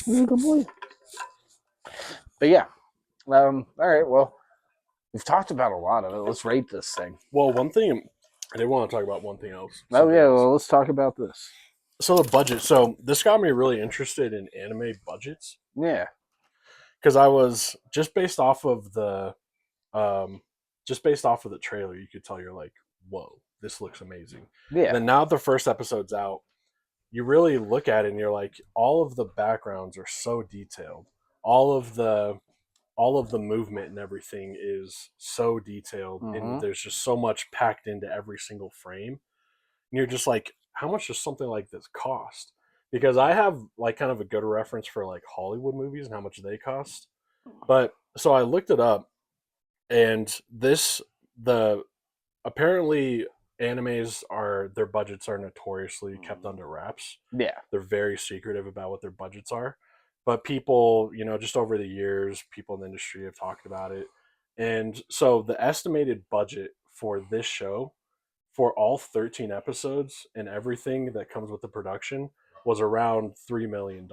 Who's a good boy? But yeah. All right, well, we've talked about a lot of it. Let's rate this thing. Well, one thing, I did want to talk about one thing else. Well, let's talk about this. So the budget. So this got me really interested in anime budgets. Yeah. Because I was just based off of the trailer, you could tell you're like, whoa, this looks amazing. Yeah. And then now the first episode's out, you really look at it and you're like, all of the backgrounds are so detailed. All of the all of the movement and everything is so detailed, and there's just so much packed into every single frame. And you're just like, how much does something like this cost? Because I have like kind of a good reference for like Hollywood movies and how much they cost. But so I looked it up, and the apparently animes are their budgets are notoriously kept under wraps. Yeah. They're very secretive about what their budgets are. But people, just over the years, people in the industry have talked about it. And so the estimated budget for this show for all 13 episodes and everything that comes with the production was around $3 million.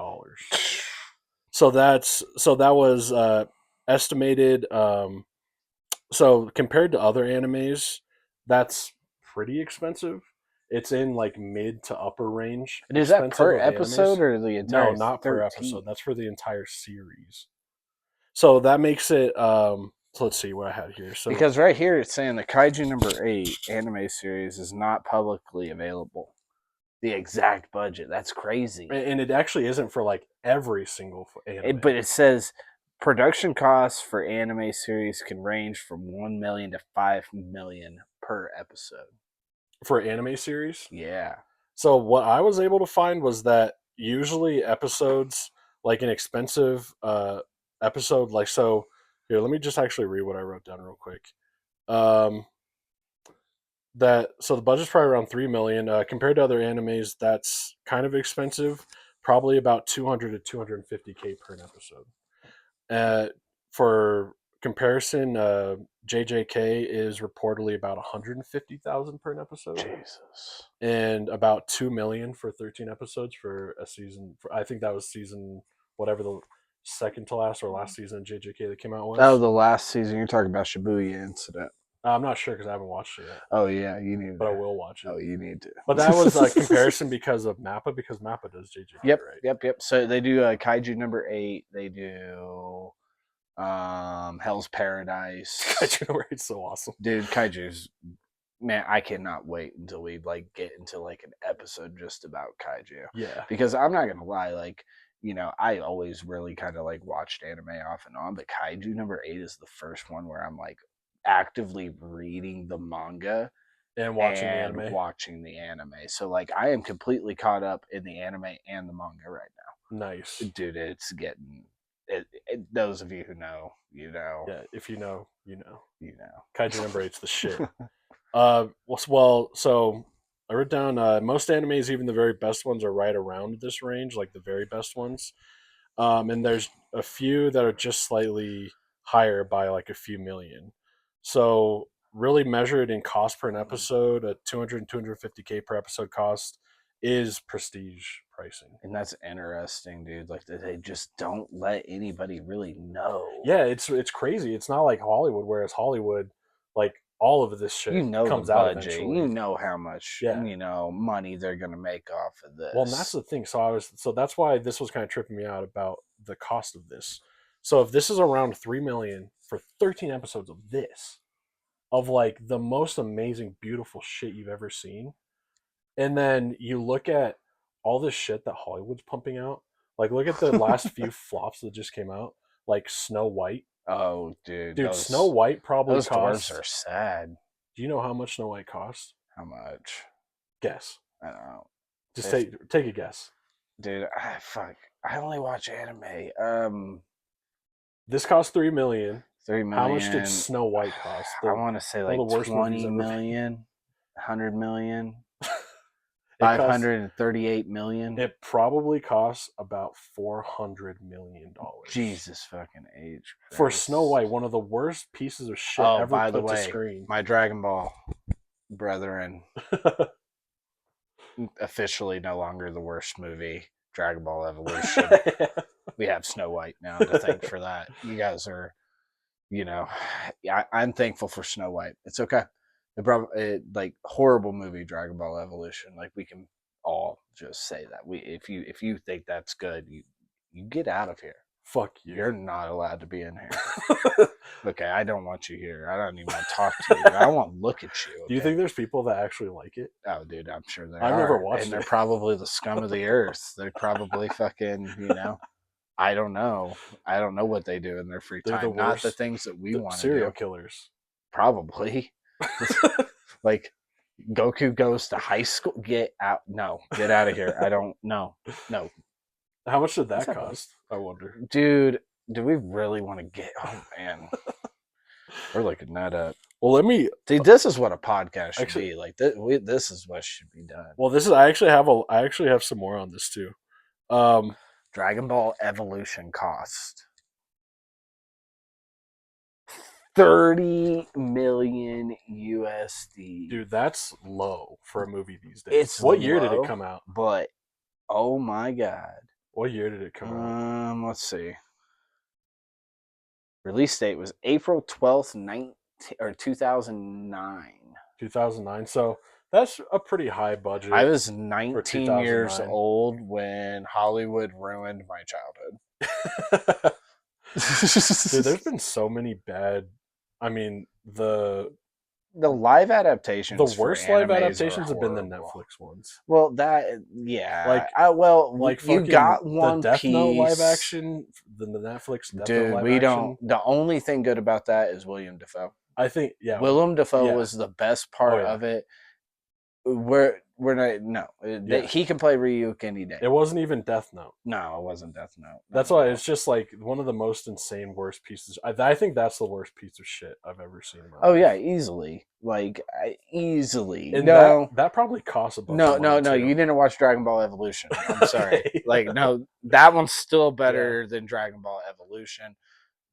So that was estimated. So compared to other animes, that's pretty expensive. It's in like mid to upper range. And is that expensive per of episode animes. or the entire? No, not 13? per episode. That's for the entire series. So that makes it. So let's see what I had here. So Because right here it's saying the Kaiju number 8 anime series is not publicly available. The exact budget. That's crazy. and it actually isn't for like every single anime. But it says production costs for anime series can range from $1 million to $5 million per episode. For anime series? Yeah. So what I was able to find was that usually episodes, like an expensive episode, like so. Here, let me just actually read what I wrote down real quick. So the budget's probably around $3 million. Compared to other animes, that's kind of expensive. Probably about 200 to 250K per an episode. For comparison, JJK is reportedly about 150,000 per an episode. Jesus. And about 2 million for 13 episodes for a season. I think that was season whatever the second to last or last season of JJK that came out was. Oh, the last season. You're talking about Shibuya Incident. I'm not sure because I haven't watched it yet. Oh yeah, you need to. But I will watch it. Oh, you need to. But that was a comparison because of Mappa, because Mappa does JJK, Yep, right? yep. So they do Kaiju number 8. They do Hell's Paradise. Kaiju number 8 is so awesome. Dude, Kaiju's, man, I cannot wait until we like get into like an episode just about Kaiju. Yeah. Because I'm not gonna lie, like, I always really kind of like watched anime off and on, but Kaiju number 8 is the first one where I'm like actively reading the manga And watching the anime. So like I am completely caught up in the anime and the manga right now. Nice. Dude, it's getting those of you who know, you know. Yeah, if you know, you know. You know. Kaiju number 8's the shit. So I wrote down most animes, even the very best ones, are right around this range, like the very best ones. And there's a few that are just slightly higher by like a few million. So really measured in cost per an episode, a 200 and 250K per episode cost is prestige pricing. And that's interesting, dude. Like they just don't let anybody really know. Yeah, it's crazy. It's not like Hollywood, whereas Hollywood, like all of this shit comes out eventually. You know how much money they're gonna make off of this. Well, and that's the thing. So that's why this was kind of tripping me out about the cost of this. So if this is around $3 million for 13 episodes of this, of like the most amazing, beautiful shit you've ever seen, and then you look at all this shit that Hollywood's pumping out, like look at the last few flops that just came out, like Snow White. Oh, dude, Snow White probably those cost. Dwarves are sad. Do you know how much Snow White cost? How much? Guess. I don't know. Just take a guess. Dude, I only watch anime. This cost $3 million. $3 million. How much did Snow White cost? I want to say like 20 million, 100 million, 538 million. It probably costs about $400 million. Jesus fucking H. For Snow White, one of the worst pieces of shit ever put to screen. My Dragon Ball brethren, officially no longer the worst movie, Dragon Ball Evolution. We have Snow White now to thank for that. You guys are, I'm thankful for Snow White. It's okay. Like horrible movie, Dragon Ball Evolution. Like we can all just say that. If you think that's good, you get out of here. Fuck you. You're not allowed to be in here. Okay, I don't want you here. I don't even want to talk to you. I don't want to look at you. Okay? Do you think there's people that actually like it? Oh, dude, I'm sure there are. I've never watched it. And they're probably the scum of the earth. They're probably fucking, I don't know. I don't know what they do in their free They're the time. Not the worst. things that we The want to serial do. killers. Probably. Like Goku goes to high school. Get out. No, get out of here. I don't know. No. How much did What's that up, buddy? cost? I wonder. Dude, do we really want to get oh man. We're looking that up. Well, let me. See, this is what a podcast should Actually- be. Like this is what should be done. Well, this is. I actually have some more on this too. Dragon Ball Evolution cost $30 million USD. Dude, that's low for a movie these days. It's What year did low, it come out? But oh my god. What year did it come out? Let's see. Release date was April 12th, 2009. 2009. So that's a pretty high budget. I was 19 years 2009. old when Hollywood ruined my childhood. Dude, there's been so many bad. I mean, the live adaptations. The worst live animes adaptations are have been the horrible. Netflix ones. Well, that yeah. Like- you fucking got One the Death Piece Note live action, the Netflix Death Note Dude, live we action. don't. The only thing good about that is William Dafoe. I think Willem Dafoe yeah. was the best part yeah. of it. We're not. No, Yeah. he can play Ryuk any day. It wasn't even Death Note. No, it wasn't Death Note. That's why it's just like one of the most insane worst pieces. I think that's the worst piece of shit I've ever seen. In my Oh life. yeah, easily. Like easily. And no, that probably costs a bunch. no, of no, money no. too. You didn't watch Dragon Ball Evolution. I'm sorry. Okay. Like no, that one's still better than Dragon Ball Evolution.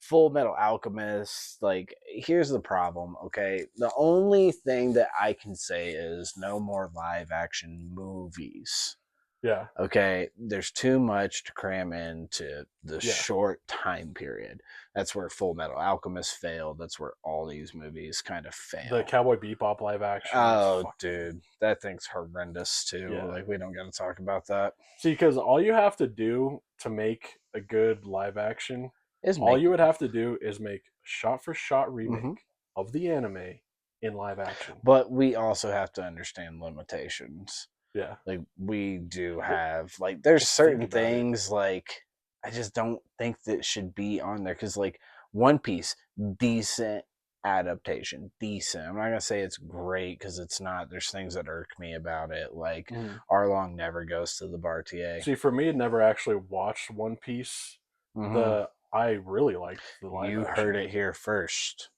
Full Metal Alchemist. Like here's the problem. Okay, the only thing that I can say is no more live action movies. Yeah. Okay, there's too much to cram into the Yeah. short time period. That's where Full Metal Alchemist failed. That's where all these movies kind of fail. The Cowboy Bebop live action. Oh, fuck. dude, that thing's horrendous too. Yeah. Like we don't got to talk about that. See, because all you have to do to make a good live action, All you would have to do is make shot for shot remake Mhm. of the anime in live action. But we also have to understand limitations. Yeah. Like we do have like there's Just think certain about it. things like I just don't think that should be on there because like One Piece, decent adaptation, decent. I'm not gonna say it's great because it's not. There's things that irk me about it, like Arlong never goes to the Bartier. See, for me, I never actually watched One Piece. Mhm. I really liked the live You action. heard it here first.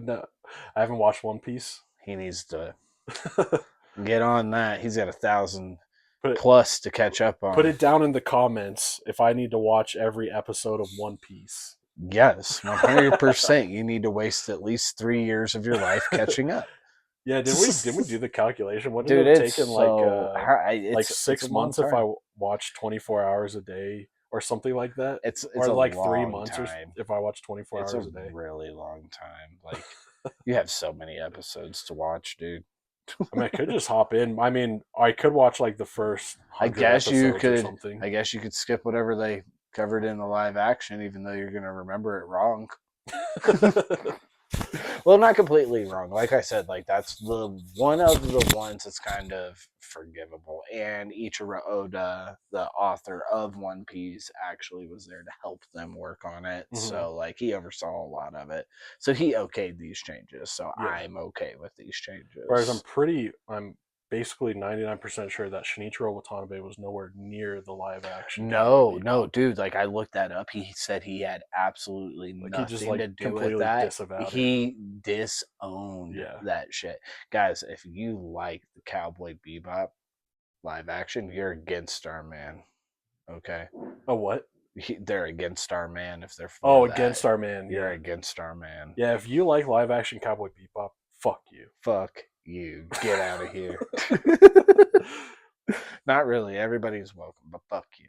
No, I haven't watched One Piece. He needs to get on that. He's got 1,000 Put it- plus to catch up on. Put it down in the comments if I need to watch every episode of One Piece. Yes, 100%. You need to waste at least 3 years of your life catching up. Yeah, did we do the calculation? What Dude, did it it's take in so, like it's 6 a long months if time. I watch 24 hours a day or something like that? It's Or a like 3 long months time. if I watch 24 It's hours a a day. really long time. Like you have so many episodes to watch, dude. I mean, I could just hop in. I mean, I could watch like the first. I 100 guess you episodes or could. something. I guess you could skip whatever they covered in the live action, even though you're gonna remember it wrong. Well, not completely wrong. Like I said, like that's the one of the ones that's kind of forgivable. And Ichiro Oda, the author of One Piece, actually was there to help them work on it. Mhm. So like he oversaw a lot of it. So he okayed these changes. So Yeah. I'm okay with these changes. Whereas I'm basically 99% sure that Shinichiro Watanabe was nowhere near the live action. No, Cowboy Bebop. dude. Like I looked that up. He said he had absolutely Like, he nothing just, like, to do completely with that. disavowed it. He disowned Yeah. that shit, guys. If you like the Cowboy Bebop live action, you're against Starman. Okay, Oh, what? they're against Starman if they're for Oh, that. against our man. You're Yeah. against Starman. Yeah, if you like live action Cowboy Bebop, fuck you. Fuck you. Get out of here. Not really. Everybody's welcome, but fuck you.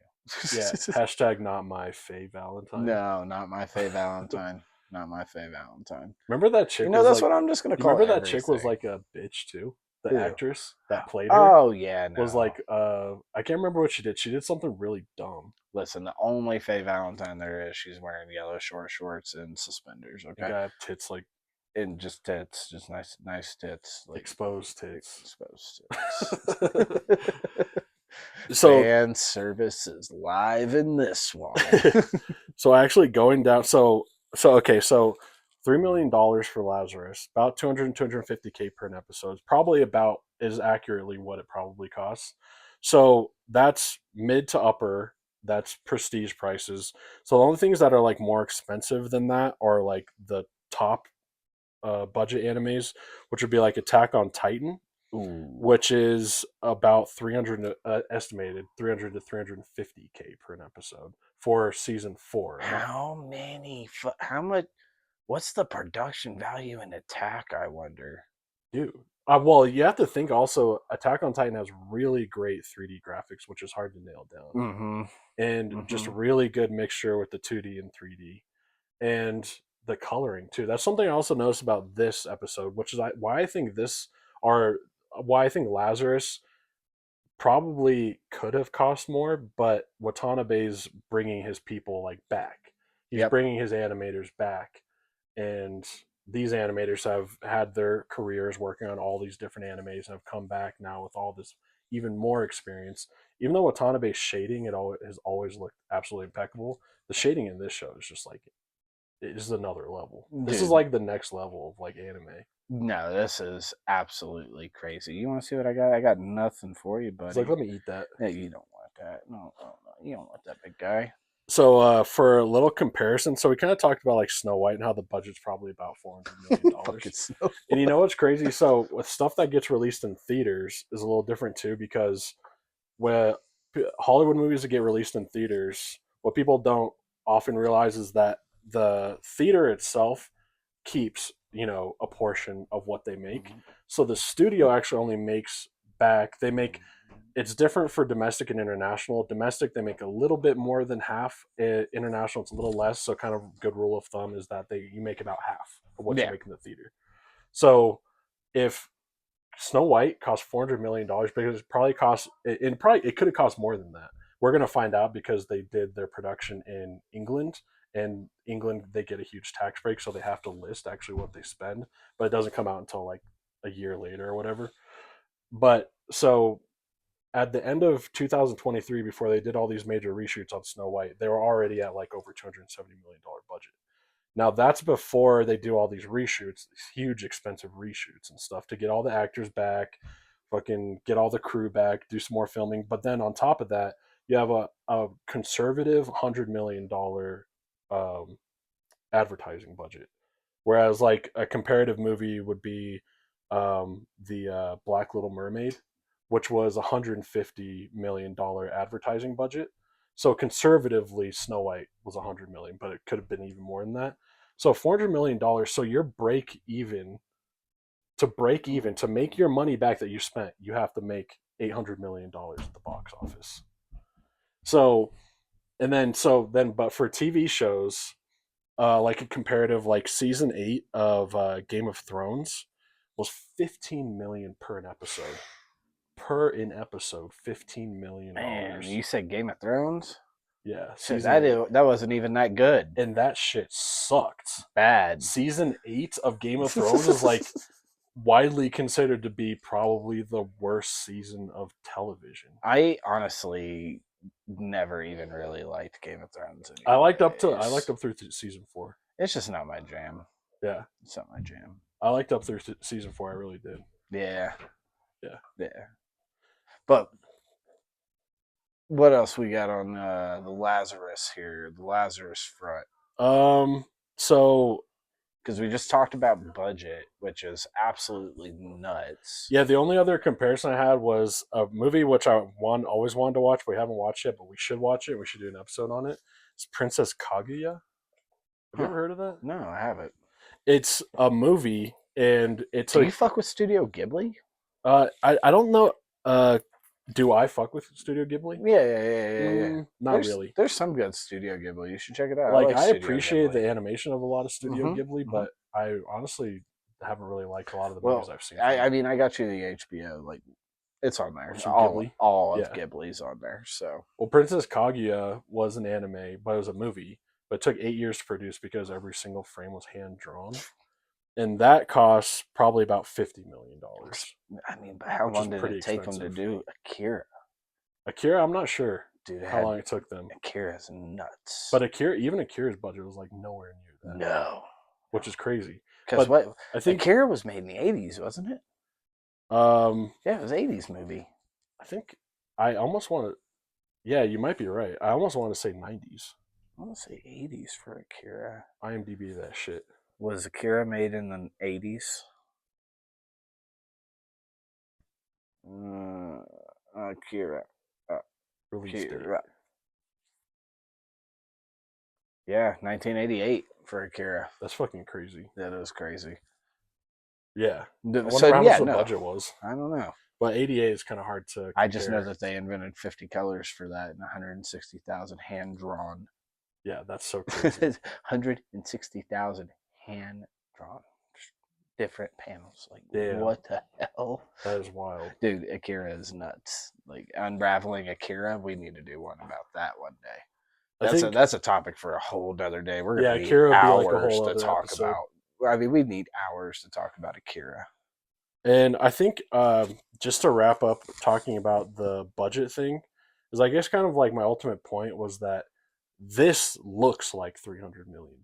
Yeah. Hashtag not my Faye Valentine. No, not my Faye Valentine. Not my Faye Valentine. Remember that chick? You know, was that's like, what I'm just gonna you call. remember that chick was everything. like a bitch too? The Who? actress that played her Oh yeah, no. was like I can't remember what she did. She did something really dumb. Listen, the only Faye Valentine there is, she's wearing yellow short shorts and suspenders. The Okay, guy had tits like and just tits, just nice tits, like exposed tits. exposed tits. So fan service is live in this one. so actually going down okay, so $3 million for Lazarus, about 250K per an episode, is probably about is accurately what it probably costs. So that's mid to upper, that's prestige prices. So the only things that are like more expensive than that are like the top budget animes, which would be like Attack on Titan, Ooh. which is about 300 estimated 300 to 350K per an episode for season 4. How much? What's the production value in Attack? I wonder. Dude. Well, you have to think also Attack on Titan has really great 3D graphics, which is hard to nail down. Mm-hmm. And just really good mixture with the 2D and 3D. And the coloring too. That's something I also noticed about this episode, which is why I think why I think Lazarus probably could have cost more, but Watanabe's bringing his people like back. He's bringing his animators back, and these animators have had their careers working on all these different animes and have come back now with all this even more experience. Even though Watanabe's shading has always looked absolutely impeccable, the shading in this show is just like it is another level. This is like the next level of like anime. No, this is absolutely crazy. You want to see what I got? I got nothing for you, buddy. It's like, let me eat that. Yeah, you don't want that. No, you don't want that, big guy. So for a little comparison, so we kind of talked about like Snow White and how the budget's probably about $400 million. And you know what's crazy? So with stuff that gets released in theaters is a little different too, because when Hollywood movies that get released in theaters, what people don't often realize is that the theater itself keeps a portion of what they make. So the studio actually only makes back. It's different for domestic and international. Domestic, they make a little bit more than half. International, it's a little less. So kind of good rule of thumb is that you make about half of what you make in the theater. So if Snow White cost $400 million, because it could have cost more than that. We're gonna find out because they did their production in England, and England they get a huge tax break, so they have to list actually what they spend, but it doesn't come out until like a year later or whatever. But so at the end of 2023, before they did all these major reshoots on Snow White, they were already at like over $270 million budget. Now that's before they do all these reshoots, these huge expensive reshoots and stuff to get all the actors back, fucking get all the crew back, do some more filming. But then on top of that, you have a conservative $100 million advertising budget, whereas like a comparative movie would be the Black Little Mermaid, which was $150 million advertising budget. So conservatively, Snow White was $100 million, but it could have been even more than that. So $400 million. So you're break even. To make your money back that you spent, you have to make $800 million at the box office. So, but for TV shows, like a comparative, like season 8 of Game of Thrones was 15 million per an episode. Per an episode, $15 million. Man, you said Game of Thrones? Yeah, that wasn't even that good. And that shit sucked. Bad. Season 8 of Game of Thrones is like widely considered to be probably the worst season of television. I honestly never even really liked Game of Thrones. I liked up through season 4. It's just not my jam. Yeah, it's not my jam. I liked up through season 4. I really did. Yeah. Yeah. But what else we got on the Lazarus here? The Lazarus front. So because we just talked about budget, which is absolutely nuts. Yeah, the only other comparison I had was a movie which I always wanted to watch. We haven't watched it, but we should watch it. We should do an episode on it. It's Princess Kaguya. Have you ever heard of that? No, I haven't. It's a movie, and it's. Do you fuck with Studio Ghibli? I don't know. Do I fuck with Studio Ghibli? Yeah. Not really. There's some good Studio Ghibli. You should check it out. Like I appreciate the animation of a lot of Studio Ghibli, but I honestly haven't really liked a lot of the movies I've seen. I mean, I got you the HBO. Like, it's on there. All of Ghibli's on there. So, Princess Kaguya was an anime, but it was a movie. But it took 8 years to produce because every single frame was hand drawn. And that costs probably about $50 million. I mean, but how long did it take them to do Akira? Akira, I'm not sure Dude, how long it took them. Akira's nuts. But Akira's budget was like nowhere near that. no. Which is crazy. Because But what? I think Akira was made in the 80s, wasn't it? um Yeah, it was 80s movie. I think I almost want to yeah, you might be right. I almost want to say 90s. I want to say 80s for Akira. IMDb that shit. Was Akira made in the 80s? Akira. Release date. Akira. Yeah, 1988 for Akira. That's fucking crazy. That is crazy. Yeah. I wonder So how yeah, much the no, budget was. I don't know. But 88 is kind of hard to compare. I just know that they invented 50 colors for that and 160,000 hand drawn. Yeah, that's so crazy. 160,000 hand drawn. Different panels. Like, Damn. what the hell? That is wild. Dude, Akira is nuts. Like, unraveling Akira, we need to do one about that one day. That's a topic for a whole other day. We're gonna need Akira would be like a hours whole to other talk episode. about. I mean, we need hours to talk about Akira. And I think just to wrap up talking about the budget thing, is I guess kind of like my ultimate point was that this looks like $300 million.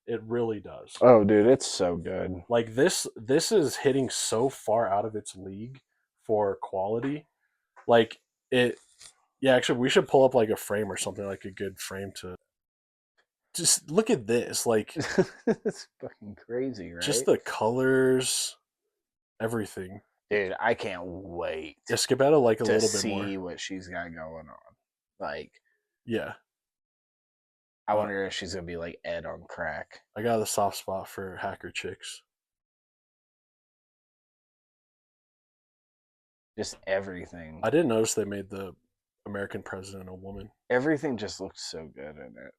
It really does. Oh, dude, it's so good. Like this is hitting so far out of its league for quality. Like it, yeah. Actually, we should pull up like a frame or something, like a good frame to just look at this. Like It's fucking crazy, right? just the colors, everything. Dude, I can't wait Yeah, skip out like a to little bit see more. what she's got going on. Like, Yeah, I wonder if she's gonna be like Ed on crack. I got a soft spot for hacker chicks. Just everything. I didn't notice they made the American president a woman. Everything just looks so good in it.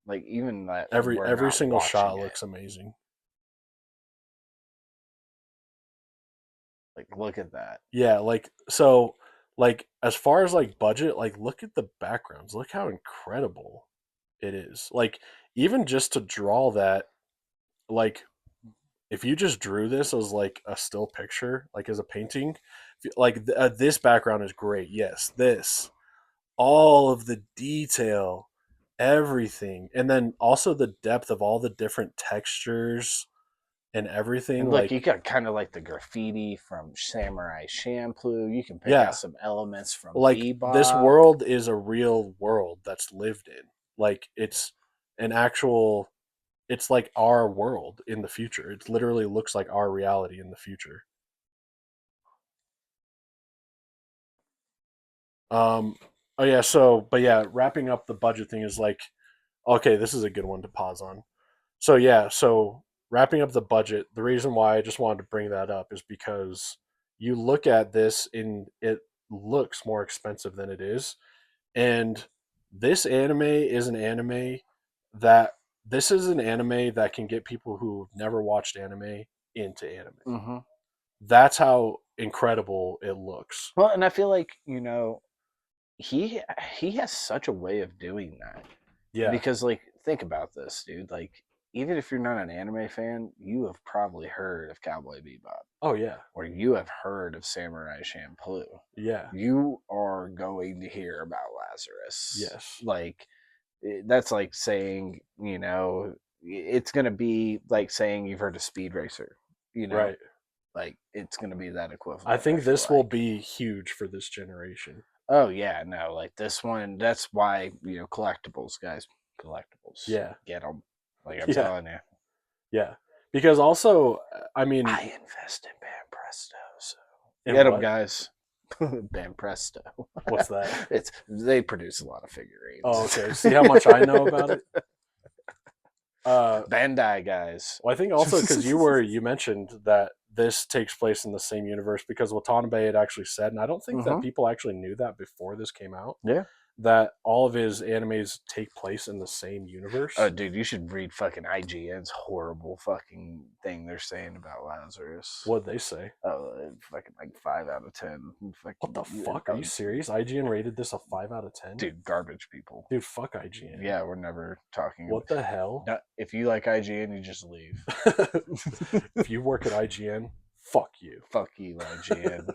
Like even that Every single shot looks amazing. Like, look at that. Yeah, like so like as far as like budget, like look at the backgrounds. Look how incredible it is. Like even just to draw that, like if you just drew this as like a still picture, like as a painting, like this background is great. Yes, this, all of the detail, everything, and then also the depth of all the different textures and everything. And look, like you got kind of like the graffiti from Samurai Champloo. You can pick Yeah. out some elements from like Bebop. this world is a real world that's lived in. Like it's an actual, it's like our world in the future. It literally looks like our reality in the future. Oh yeah, but yeah, wrapping up the budget thing is like, okay, this is a good one to pause on. So yeah, so wrapping up the budget, the reason why I just wanted to bring that up is because you look at this and it looks more expensive than it is. And this anime is an anime that can get people who've never watched anime into anime. Mm-hmm. That's how incredible it looks. Well, and I feel like, he has such a way of doing that. Yeah. Because, like, think about this, dude. Like, even if you're not an anime fan, you have probably heard of Cowboy Bebop. Oh yeah. Or you have heard of Samurai Champloo. Yeah. You are going to hear about Lazarus. Yes. Like, that's like saying, it's going to be like saying you've heard of Speed Racer. Right. Like, it's going to be that equivalent. I think this will be huge for this generation. Oh, yeah. No, like this one, that's why, collectibles, guys. Collectibles. Yeah. Get them. Like I'm telling you. Yeah. Because also, I mean, I invest in Bam Presto, so in get them, what? guys. Bam Presto. What's that? They produce a lot of figurines. Oh, okay. See how much I know about it? Bandai, guys. Well, I think also because you mentioned that this takes place in the same universe, because Watanabe had actually said, and I don't think that people actually knew that before this came out. Yeah. That all of his animes take place in the same universe. Oh, dude, you should read fucking IGN's horrible fucking thing they're saying about Lazarus. What'd they say? Oh, fucking like 5 out of 10. What the fuck? Are you serious? IGN rated this a 5 out of 10? Dude, garbage people. Dude, fuck IGN. Yeah, we're never talking. What the hell? If you like IGN, you just leave. If you work at IGN, fuck you. Fuck you, IGN.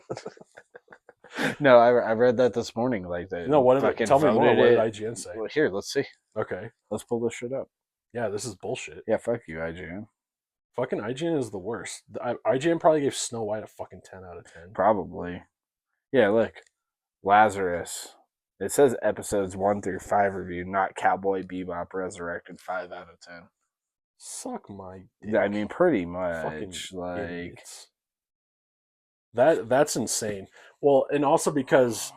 No, I read that this morning. Like they No, what did fucking tell me more? voted What did it. IGN say? Well, here, let's see. Okay. Let's pull this shit up. Yeah, this is bullshit. Yeah, fuck you, IGN. Fucking IGN is the worst. IGN probably gave Snow White a fucking 10 out of 10. Probably. Yeah, look. Lazarus. It says episodes 1 through 5 review, not Cowboy Bebop Resurrected 5 out of 10. Suck my dick. I mean, pretty Fucking much. Like, idiots. That's insane. Well, and also because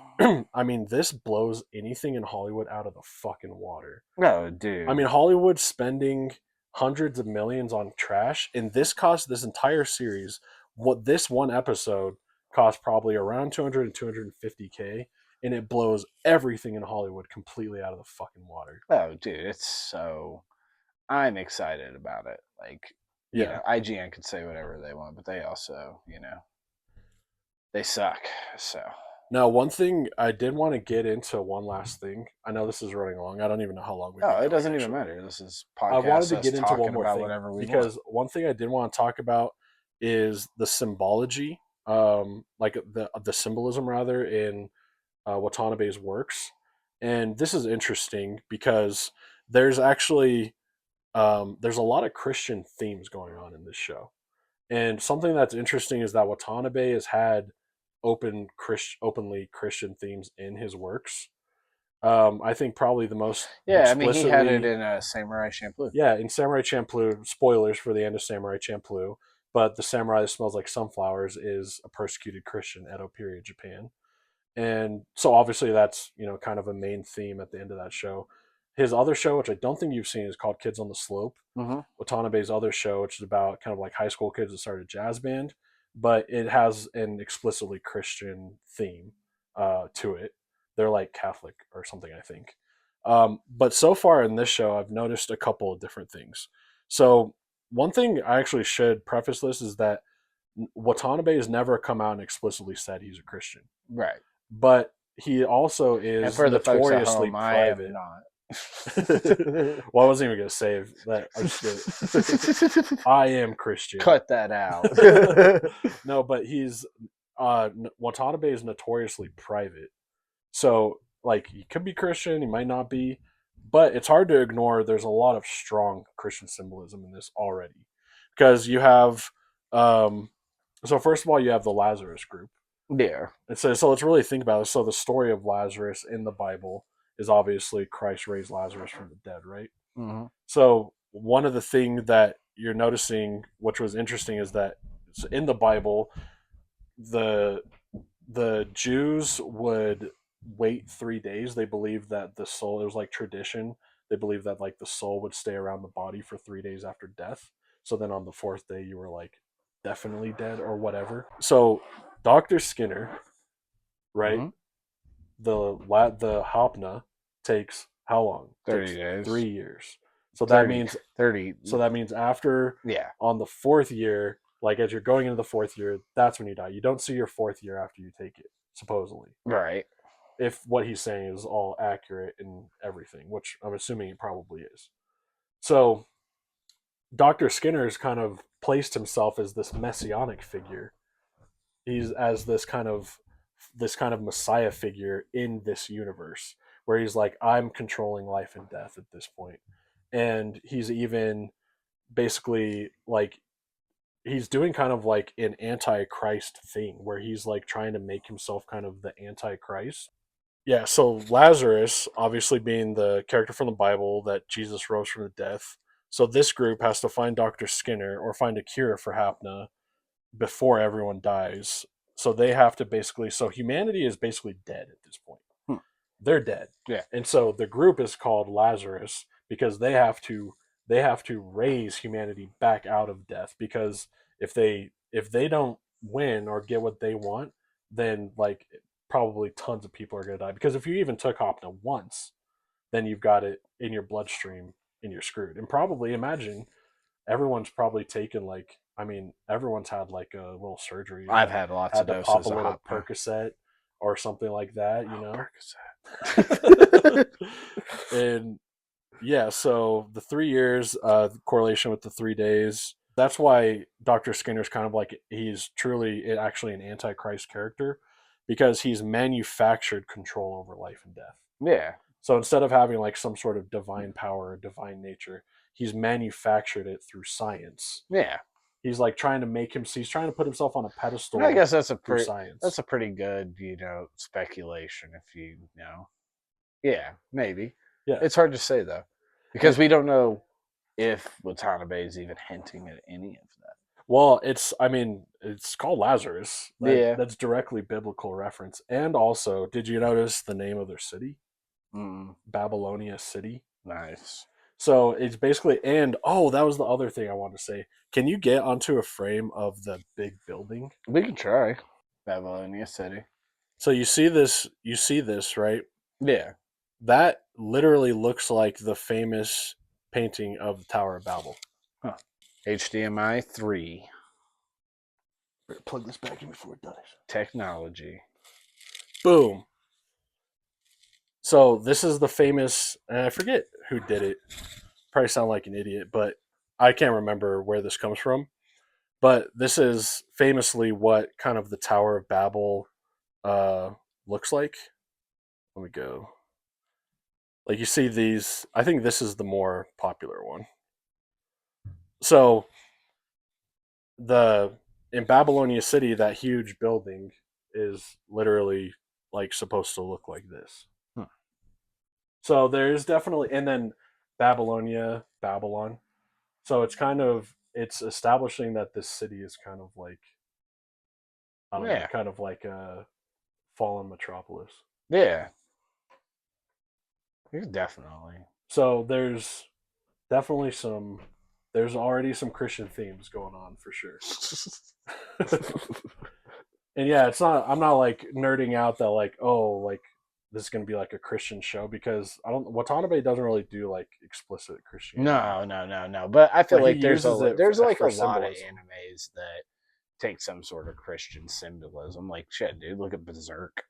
I mean, this blows anything in Hollywood out of the fucking water. no, dude. I mean, Hollywood's spending hundreds of millions on trash, and this cost this entire series. What this one episode cost probably around 200 and 250K, and it blows everything in Hollywood completely out of the fucking water. oh, dude, it's so. I'm excited about it. Like, you Yeah. know, IGN could say whatever they want, but they also, you know, they suck. So, Now, one thing I did want to get into one last thing. I know this is running long. I don't even know how long we've been no, it going, doesn't even actually. matter. This is I podcast. wanted to us get into talking one more about thing whatever we because one thing I did want to talk about is the symbology, like the symbolism rather in Watanabe's works, and this is interesting because there's actually there's a lot of Christian themes going on in this show, and something that's interesting is that Watanabe has had openly Christian themes in his works. I think probably the most Yeah, I mean, he had it explicitly in Samurai Champloo. yeah, in Samurai Champloo, spoilers for the end of Samurai Champloo, but the samurai that smells like sunflowers is a persecuted Christian, Edo period Japan. And so obviously that's, kind of a main theme at the end of that show. His other show, which I don't think you've seen, is called Kids on the Slope. Mm-hmm. Watanabe's other show, which is about kind of like high school kids that started a jazz band, but it has an explicitly Christian theme to it. They're like Catholic or something, I think. But so far in this show, I've noticed a couple of different things. So one thing I actually should preface this is that Watanabe has never come out and explicitly said he's a Christian, Right. but he also And is for the folks at notoriously home, I am private. not. Well, I wasn't even gonna save that. I am Christian. Cut that out. No, but he's Watanabe is notoriously private. So like he could be Christian, he might not be, but it's hard to ignore. There's a lot of strong Christian symbolism in this already, because you have. So first of all, you have the Lazarus group. Yeah. And so let's really think about it. So the story of Lazarus in the Bible is obviously Christ raised Lazarus from the dead, right? Mm-hmm. So one of the things that you're noticing, which was interesting, is that in the Bible, the Jews would wait 3 days. They believed that the soul, it was like tradition. They believed that like the soul would stay around the body for 3 days after death. So then on the fourth day, you were like definitely dead or whatever. So Dr. Skinner, right? Mm-hmm. The Hopna takes how long? 30 takes days. 3 years. So 30, that means 30. so that means after Yeah. on the fourth year, like as you're going into the fourth year, that's when you die. You don't see your fourth year after you take it, supposedly. Right. If what he's saying is all accurate and everything, which I'm assuming it probably is. So Dr. Skinner's kind of placed himself as this messianic figure. He's as this kind of messiah figure in this universe where he's like, I'm controlling life and death at this point. And he's even basically like he's doing kind of like an antichrist thing where he's like trying to make himself kind of the antichrist. Yeah, so Lazarus obviously being the character from the Bible that Jesus rose from the death. So this group has to find Dr. Skinner or find a cure for Hapna before everyone dies. So they have to basically, so humanity is basically dead at this point. They're dead. Yeah. And so the group is called Lazarus because they have to raise humanity back out of death, because if they don't win or get what they want, then like probably tons of people are going to die, because if you even took Hopna once, then you've got it in your bloodstream and you're screwed. And probably imagine everyone's probably taken like, I mean, everyone's had like a little surgery. I've had lots of had to doses pop a of little Hopna. Percocet or something like that, you know. Percocet. And yeah, so the 3 years, correlation with the 3 days. That's why Dr. Skinner's kind of like he's truly actually an antichrist character, because he's manufactured control over life and death. Yeah. So instead of having like some sort of divine power or divine nature, he's manufactured it through science. Yeah. He's like trying to he's trying to put himself on a pedestal. I guess that's a through science. That's a pretty good, speculation if you know. Yeah, maybe. Yeah. It's hard to say though, because we don't know if Watanabe is even hinting at any of that. Well, it's called Lazarus. Yeah. That's directly biblical reference. And also, did you notice the name of their city? Babylonia City. Nice. So it's basically, and that was the other thing I wanted to say. Can you get onto a frame of the big building? We can try. Babylonia City. So you see this, right? Yeah. That literally looks like the famous painting of the Tower of Babel. Huh. HDMI 3. Better plug this back in before it dies. Technology. Boom. So this is the famous, and I forget who did it. Probably sound like an idiot, but I can't remember where this comes from. But this is famously what kind of the Tower of Babel looks like. Let me go. Like you see these, I think this is the more popular one. So in Babylonia City, that huge building is literally like supposed to look like this. So there's definitely, and then Babylon. So it's establishing that this city is kind of like, I don't know, kind of like a fallen metropolis. Yeah. Definitely. So there's already some Christian themes going on for sure. And yeah, I'm not like nerding out that like, this is going to be like a Christian show, because Watanabe doesn't really do like explicit Christianity. No. But I feel like there's like a lot symbolism. of animes that take some sort of Christian symbolism. Like shit, dude, look at Berserk.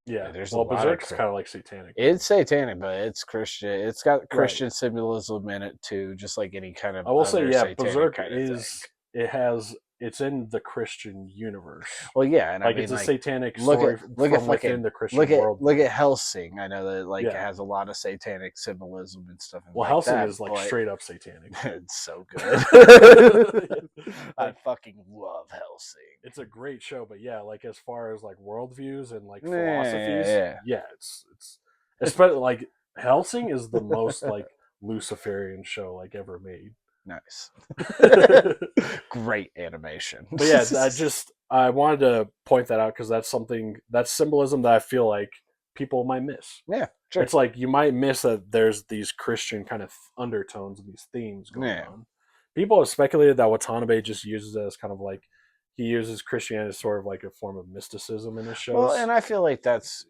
Yeah, Berserk's kind of like satanic. It's satanic, but it's Christian. It's got Christian symbolism in it too, just like any kind of. I will say, yeah, Berserk it's in the Christian universe. Well, yeah, and like it's a satanic story from within the Christian world. Look at Hellsing. I know that it has a lot of satanic symbolism and stuff. Well, Hellsing is like straight up satanic. It's so good. I fucking love Hellsing. It's a great show, but yeah, like as far as like worldviews and like philosophies, it's especially like Hellsing is the most like Luciferian show like ever made. Nice. Great animation. But yeah, I wanted to point that out because that's symbolism that I feel like people might miss. Yeah, sure. It's like you might miss that there's these Christian kind of undertones and these themes going on. People have speculated that Watanabe just uses it as kind of like he uses Christianity as sort of like a form of mysticism in his shows. Well, and I feel like that's,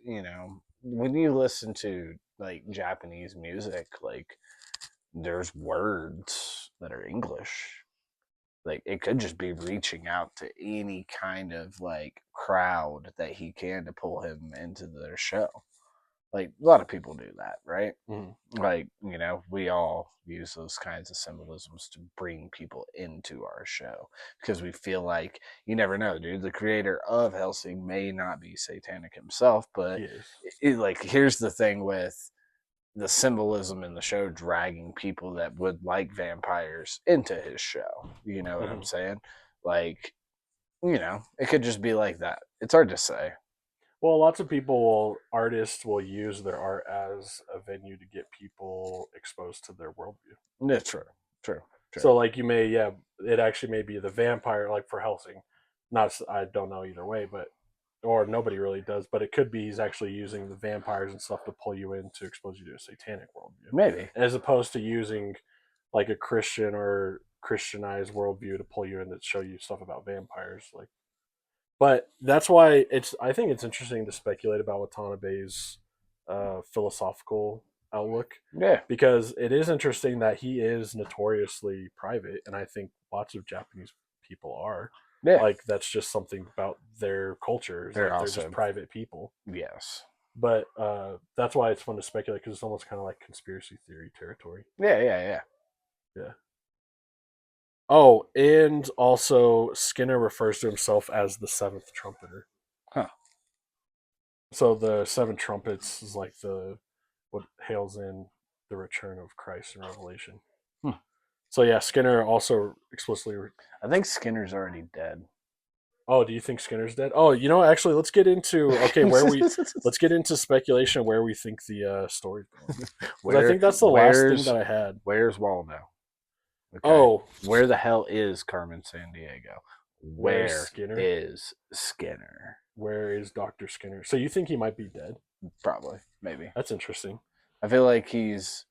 when you listen to like Japanese music, like there's words that are English. Like it could just be reaching out to any kind of like crowd that he can to pull him into their show. Like a lot of people do that, right? Mm-hmm. Like, we all use those kinds of symbolisms to bring people into our show because we feel like, you never know, dude, the creator of Hellsing may not be satanic himself, but here's the thing with the symbolism in the show dragging people that would like vampires into his show. You know what I'm saying? Like, it could just be like that. It's hard to say. Well, lots of artists will use their art as a venue to get people exposed to their worldview. Yeah, true. So, like, it actually may be the vampire, like for Hellsing. I don't know either way, or nobody really does, but it could be he's actually using the vampires and stuff to pull you in to expose you to a satanic worldview. Maybe. As opposed to using, like, a Christian or Christianized worldview to pull you in to show you stuff about vampires, like. But that's why I think it's interesting to speculate about Watanabe's philosophical outlook. Yeah. Because it is interesting that he is notoriously private, and I think lots of Japanese people are. Yeah. Like, that's just something about their culture. They're just private people. Yes. But that's why it's fun to speculate, because it's almost kind of like conspiracy theory territory. Yeah. Oh, and also Skinner refers to himself as the seventh trumpeter. Huh. So the seven trumpets is like what hails in the return of Christ in Revelation. Hmm. So yeah, Skinner also explicitly. I think Skinner's already dead. Oh, do you think Skinner's dead? Oh, actually, let's get into let's get into speculation of where we think the story's going. Because I think that's the last thing that I had. Where's Waldo? Okay. Oh, Where the hell is Carmen Sandiego? where's Where Skinner? is Skinner? Where is Dr. Skinner? So you think he might be dead? Probably, maybe. That's interesting. I feel like he's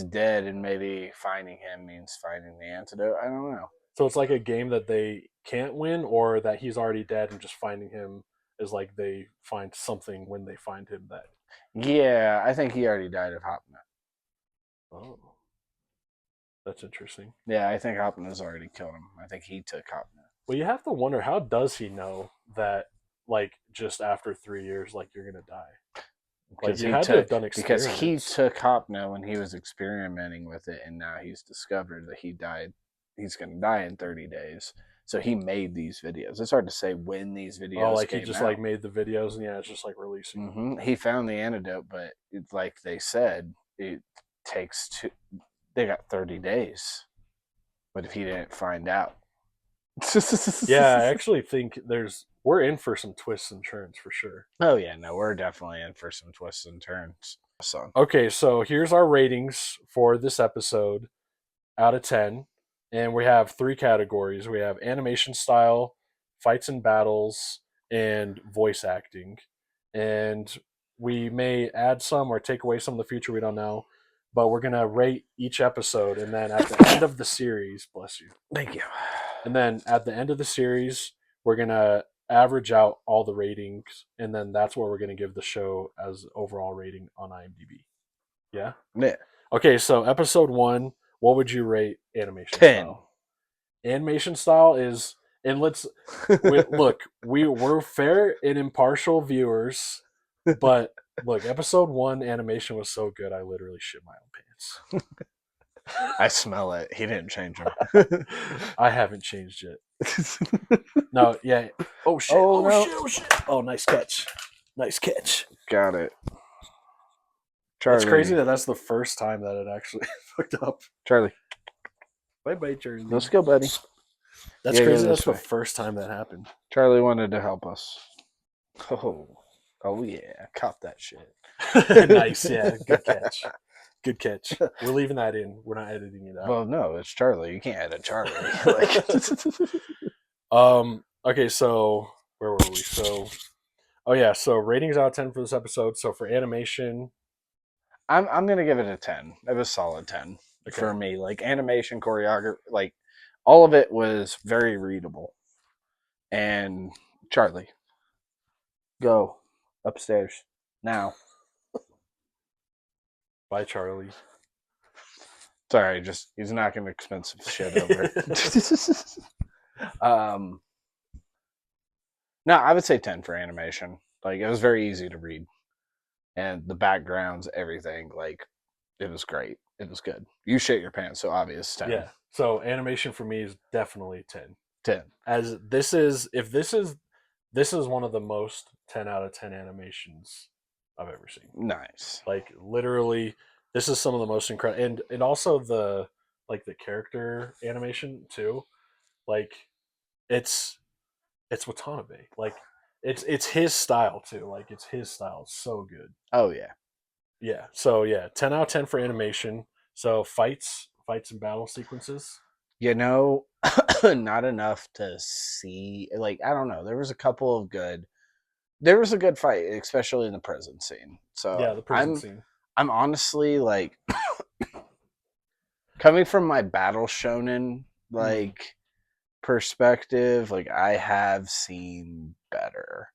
dead, and maybe finding him means finding the antidote. I don't know. So it's like a game that they can't win, or that he's already dead and just finding him is like they find something when they find him that. Yeah, I think he already died of Hopna. Oh, that's interesting. Yeah, I think Hopna's already killed him. I think he took Hopna. Well, you have to wonder, how does he know that, like, just after 3 years, like, you're gonna die? Like, you had to have done experiments. Because he took Hopna when he was experimenting with it, and now he's discovered that he's going to die in 30 days. So he made these videos. It's hard to say when these videos Oh, like came he just out. like made the videos, and yeah, it's just like releasing. Mm-hmm. He found the antidote, but like they said, it takes they got 30 days. But if he didn't find out. Yeah, I actually think we're in for some twists and turns for sure. Oh yeah, no, we're definitely in for some twists and turns. So Okay, so here's our ratings for this episode out of 10. And we have 3 categories. We have animation style, fights and battles, and voice acting. And we may add some or take away some in the future, we don't know. But we're going to rate each episode. And then at the end of the series, bless you. thank you. And then at the end of the series, we're going to average out all the ratings. And then that's what we're going to give the show as overall rating on IMDb. Yeah? Yeah. Okay, so episode 1, what would you rate animation 10. style? Animation style is, and look, we're fair and impartial viewers, but look, episode 1 animation was so good, I literally shit my own pants. I smell it. He didn't change them. I haven't changed it. No, yeah. Oh shit! Oh, Oh, no. shit! Oh shit! Oh, nice catch! Nice catch! Got it. Charlie. It's crazy that that's the first time that it actually fucked up. Charlie. Bye, Charlie. Let's go, buddy. That's Yeah, crazy. go That's this the way. first time that happened. Charlie wanted to help us. Oh yeah, caught that shit. Nice, yeah, good catch. Good catch. We're leaving that in. We're not editing it out. Well, no, it's Charlie. You can't edit Charlie. Okay, so where were we? So ratings out of 10 for this episode. So for animation, I'm gonna give it a 10. It was a solid 10 okay. for me. Like animation, choreography, like all of it was very readable. And Charlie, go upstairs now. Bye, Charlie. Sorry, just he's knocking expensive shit over. No, I would say 10 for animation. Like it was very easy to read, and the backgrounds, everything, like it was great. It was good. You shit your pants, so obvious 10. Yeah. So animation for me is definitely 10. 10. As this is one of the most 10 out of 10 animations I've ever seen. Nice. Like literally, this is some of the most incredible, and also the character animation too. Like it's Watanabe. Like it's his style too. Like it's his style. It's so good. Oh yeah. Yeah. So yeah, 10 out of 10 for animation. So fights and battle sequences. You know, not enough to see. Like I don't know. There was a couple of good. There was a good fight, especially in the prison scene. So yeah, the prison scene. I'm honestly like coming from my battle shonen like perspective, like I have seen better.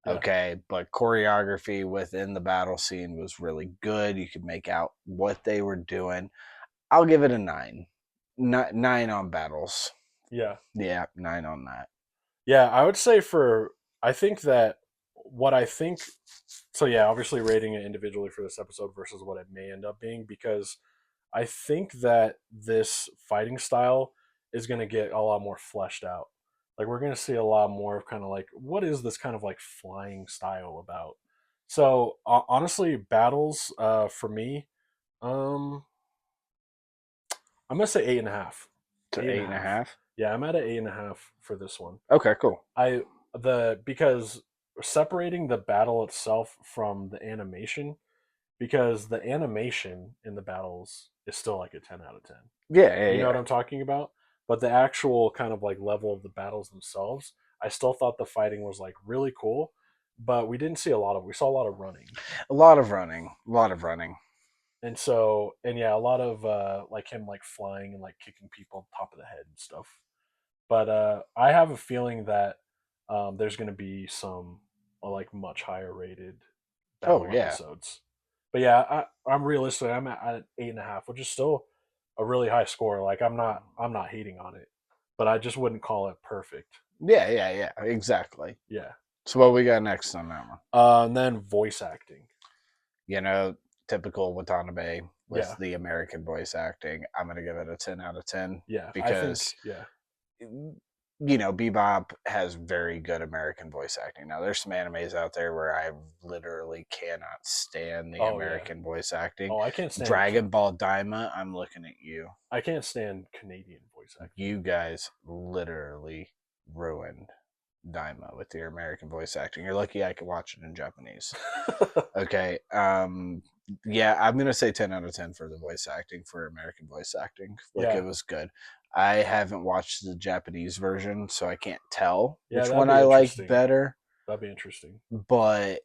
Yeah. Okay, but choreography within the battle scene was really good. You could make out what they were doing. I'll give it a 9. 9 on battles. Yeah. Yeah, 9 on that. Yeah, I would say so yeah, obviously rating it individually for this episode versus what it may end up being, because I think that this fighting style is going to get a lot more fleshed out. Like we're gonna see a lot more of kind of like what is this kind of like flying style about. So honestly, battles for me, um, I'm gonna say 8.5. To Eight and a eight and a half. half. Yeah, I'm at an 8.5 for this one. Okay, cool. Because separating the battle itself from the animation, because the animation in the battles is still like a 10 out of 10. Yeah, yeah, You know what yeah. I'm talking about? But the actual kind of like level of the battles themselves, I still thought the fighting was like really cool, but we saw a lot of running. A lot of running. A lot of running. And so, and yeah, a lot of like him like flying and like kicking people on top of the head and stuff. But I have a feeling that there's going to be some like much higher rated Oh battle yeah. episodes. But yeah, I'm realistic. I'm at 8.5, which is still a really high score. Like I'm not hating on it, but I just wouldn't call it perfect. Yeah, yeah, yeah. Exactly. Yeah. So what we got next on that one? And then voice acting. You know, typical Watanabe with Yeah. the American voice acting. I'm gonna give it a 10 out of 10 Yeah. I think. because Yeah. Bebop has very good American voice acting. Now, there's some animes out there where I literally cannot stand the Oh yeah. American voice acting. Oh, I can't stand. Dragon Ball Daima, I'm looking at you. I can't stand Canadian voice acting. You guys literally ruined Daima with your American voice acting. You're lucky I could watch it in Japanese. Okay. Yeah, I'm gonna say 10 out of 10 for the voice acting for American voice acting. Like Yeah. it was good. I haven't watched the Japanese version, so I can't tell Yeah, which that'd one be I like interesting. better. That'd be interesting. But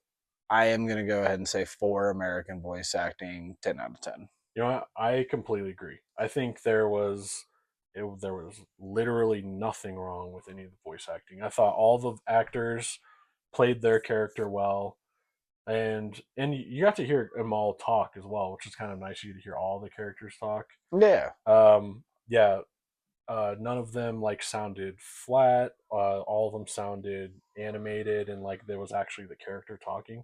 I am gonna go ahead and say for American voice acting, 10 out of 10. You know what? I completely agree. I think there was literally nothing wrong with any of the voice acting. I thought all the actors played their character well, and you got to hear them all talk as well, which is kind of nice. You get to hear all the characters talk. Yeah. Yeah, none of them like sounded flat. All of them sounded animated, and like there was actually the character talking.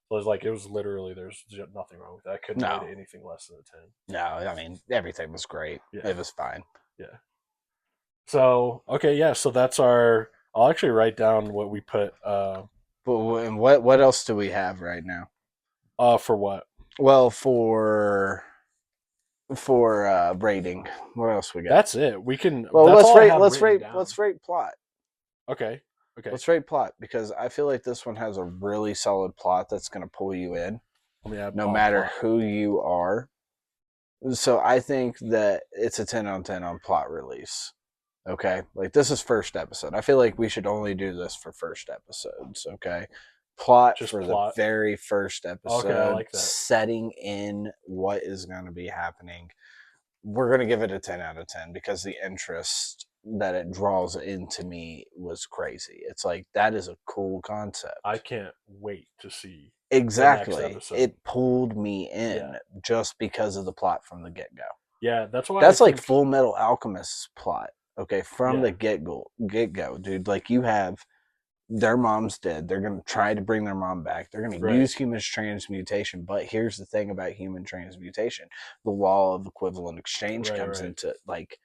So it was literally nothing wrong with that. I couldn't rate No. it anything less than a 10. No, I mean everything was great. Yeah, It was fine. yeah. So okay, yeah. So that's our. I'll actually write down what we put. But what else do we have right now? For what? Well, for rating, what else we got? That's it. We can. Well, That's all I have let's written rate down. let's rate plot. Okay. Okay. Let's rate plot because I feel like this one has a really solid plot that's going to pull you in, Let me add no all matter plot. who you are. So I think that it's a 10 on 10 on plot release. Okay, like this is first episode. I feel like we should only do this for first episodes. Okay, plot Just for plot. the very first episode. Okay, I like that. Setting in what is going to be happening. We're going to give it a 10 out of 10 because the interest that it draws into me was crazy. It's like that is a cool concept. I can't wait to see Exactly. the next episode. It pulled me in Yeah. just because of the plot from the get go. Yeah, that's why. That's like Full Metal Alchemist's plot. Okay, from Yeah. the get go, dude. Like you have their mom's dead. They're gonna try to bring their mom back. They're gonna Right. use human transmutation. But here's the thing about human transmutation: the law of equivalent exchange comes into like,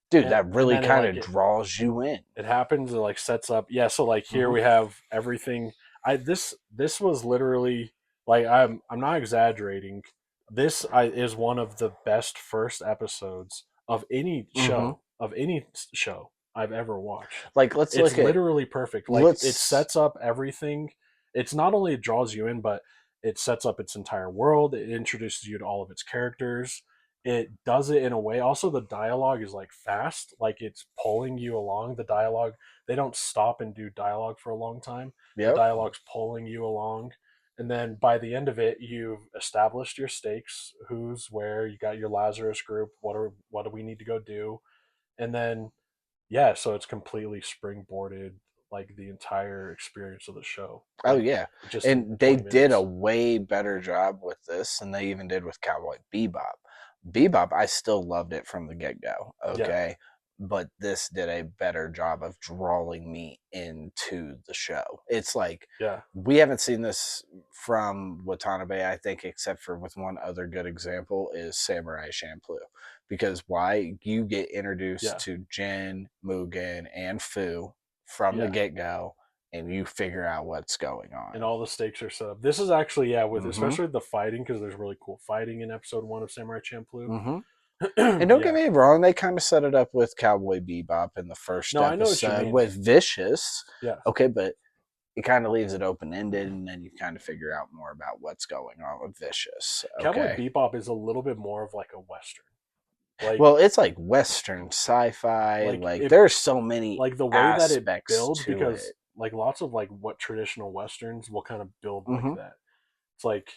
dude. And- that really and then kind of draws you in. It happens. It like sets up. Yeah. So like here Mhm. we have everything. This was literally like I'm not exaggerating. This is one of the best first episodes of any show I've ever watched. Like let's It's look at literally perfect. Like let's it sets up everything. It's not only it draws you in, but it sets up its entire world. It introduces you to all of its characters. It does it in a way. Also, the dialogue is like fast, like it's pulling you along. The dialogue, they don't stop and do dialogue for a long time. The Yep. dialogue's pulling you along. And then by the end of it, you've established your stakes, who's where, you got your Lazarus group, what do we need to go do? And then yeah, so it's completely springboarded like the entire experience of the show. Oh Like, yeah, just and in they 20 did a minutes. way better job with this than they even did with Cowboy Bebop. Bebop, I still loved it from the get go. Okay, but this did a better job of drawing me into the show. It's like Yeah. we haven't seen this from Watanabe, I think, except for with one other good example is Samurai Champloo. Because why you get introduced Yeah. to Jin, Mugen, and Fu from the get-go, and you figure out what's going on. And all the stakes are set up. This is actually, with Mhm. especially the fighting, because there's really cool fighting in episode 1 of Samurai Champloo. Mhm. And don't get me wrong, they kind of set it up with Cowboy Bebop in the first No, I know what you episode mean. with Vicious. Yeah. Okay, but it kind of leaves it open-ended, and then you kind of figure out more about what's going on with Vicious. Okay? Cowboy Bebop is a little bit more of like a Western. Like, well, it's like Western sci-fi. Like there's so many like the way that it aspects builds, to because it. like lots of like what traditional Westerns will kind of build like Mhm. that. It's like,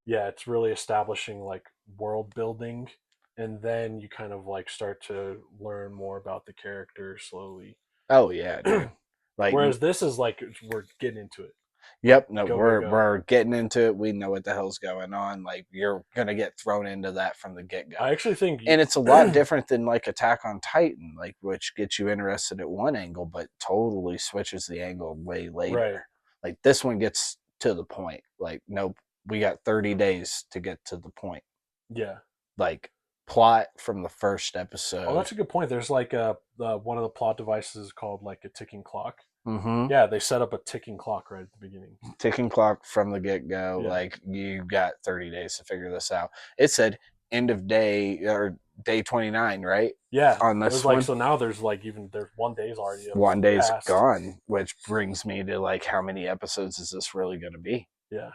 it's really establishing like world building, and then you kind of like start to learn more about the characters slowly. Oh yeah, dude. Like Whereas this is like we're getting into it. Yep, no, Go, we're go, go. we're getting into it. We know what the hell's going on. Like you're gonna get thrown into that from the get go. I actually think, and it's a lot different than like Attack on Titan, like which gets you interested at one angle, but totally switches the angle way later. Right. Like this one gets to the point. Like nope, we got 30 days to get to the point. Yeah. Like plot from the first episode. Oh, that's a good point. There's like one of the plot devices is called like a ticking clock. Mm-hmm. Yeah, they set up a ticking clock right at the beginning. Ticking clock from the get-go. Like you got 30 days to figure this out. It said end of day or day 29, right? Yeah. On this it was one. Like, so now there's like there's 1 day's already up. 1 day's passed. gone, which brings me to like how many episodes is this really going to be? Yeah.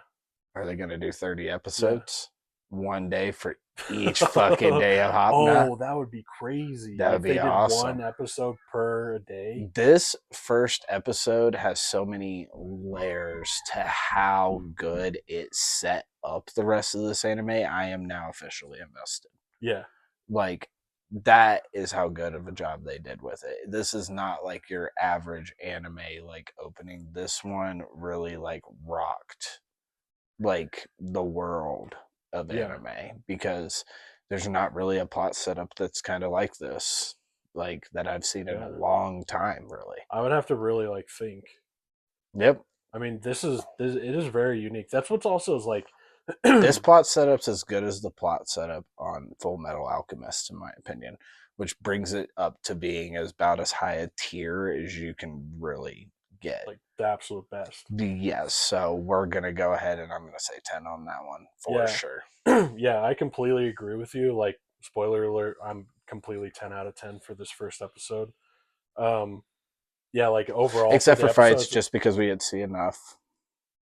Are they going to do 30 episodes? 1 day for each fucking day of Hopna? Oh, that would be crazy. That would be awesome. 1 episode per day. This first episode has so many layers to how good it set up the rest of this anime. I am now officially invested. Yeah. Like, that is how good of a job they did with it. This is not like your average anime like opening. This one really like rocked like the world of anime, because there's not really a plot setup that's kind of like this, like that I've seen in a long time, really. I would have to really like think. Yep. I mean, it is very unique. That's what's also is like this plot setup's as good as the plot setup on Full Metal Alchemist, in my opinion, which brings it up to being about as high a tier as you can really get. Like the absolute best. Yes, so we're gonna go ahead and I'm gonna say 10 on that one for sure. Yeah, I completely agree with you. Like, spoiler alert, I'm completely 10 out of 10 for this first episode. Yeah, like overall, except for fights, just because we didn't see enough.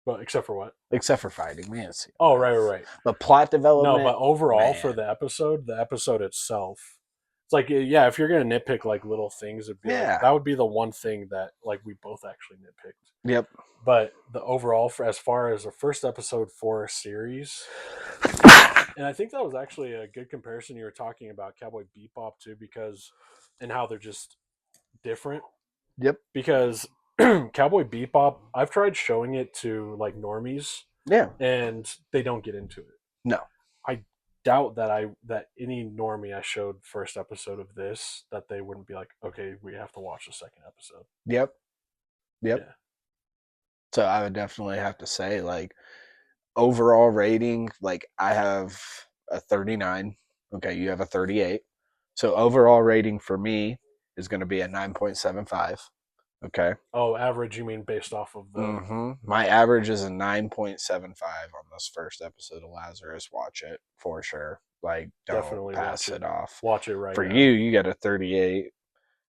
But except for what? Except for fighting, we didn't see enough. Oh, right. But plot development. No, but overall for the episode itself, it's like, if you're gonna nitpick like little things, it'd be like, that would be the one thing that like we both actually nitpicked. Yep. But the overall, as far as the first episode for a series, and I think that was actually a good comparison. You were talking about Cowboy Bebop too, because and how they're just different. Yep. Because Cowboy Bebop, I've tried showing it to like normies. Yeah. And they don't get into it. No. I doubt that any normie I showed first episode of this, that they wouldn't be like, okay, we have to watch the second episode. Yep. Yeah. So I would definitely have to say, like, overall rating, like I have a 39. Okay, you have a 38. So overall rating for me is going to be a 9.75. Okay. Oh, average, you mean based off of the... My average is a 9.75 on this first episode of Lazarus. Watch it for sure. Like, don't Definitely pass it off. Watch it right for now. you got a 38.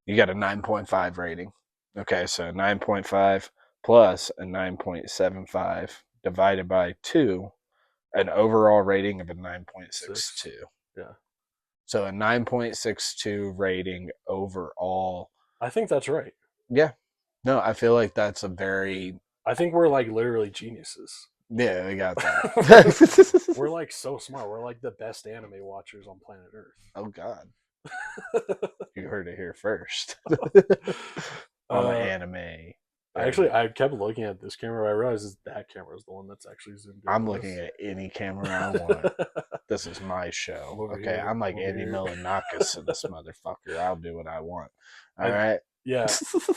You got a 9.5 rating. Okay, so 9.5 plus a 9.75 divided by 2, an overall rating of a 9.62. Yeah. So a 9.62 rating overall. I think that's right. Yeah. No, I feel like that's a very... I think we're like literally geniuses. Yeah, we got that. We're like so smart. We're like the best anime watchers on planet Earth. Oh, God. You heard it here first. I'm an anime. I kept looking at this camera. I realized that camera is the one that's actually zoomed in. I'm looking at any camera I want. This is my show. Okay, I'm like Andy Milonakis in this motherfucker. I'll do what I want. All right. Yeah,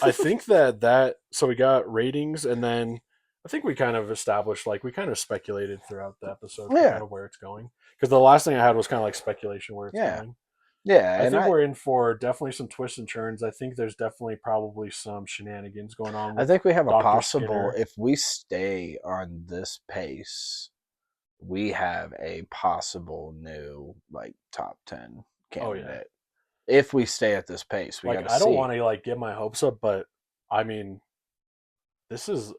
I think that so we got ratings, and then I think we kind of established, like, we kind of speculated throughout the episode kind of where it's going, because the last thing I had was kind of like speculation where it's going. Yeah, I and think we're in for definitely some twists and turns. I think there's definitely probably some shenanigans going on I with think we have a Dr. possible, Skinner. if we stay on this pace, we have a possible new like top 10 Oh yeah. candidate. If we stay at this pace, we got Like to I don't see. want to like get my hopes up, but I mean, this is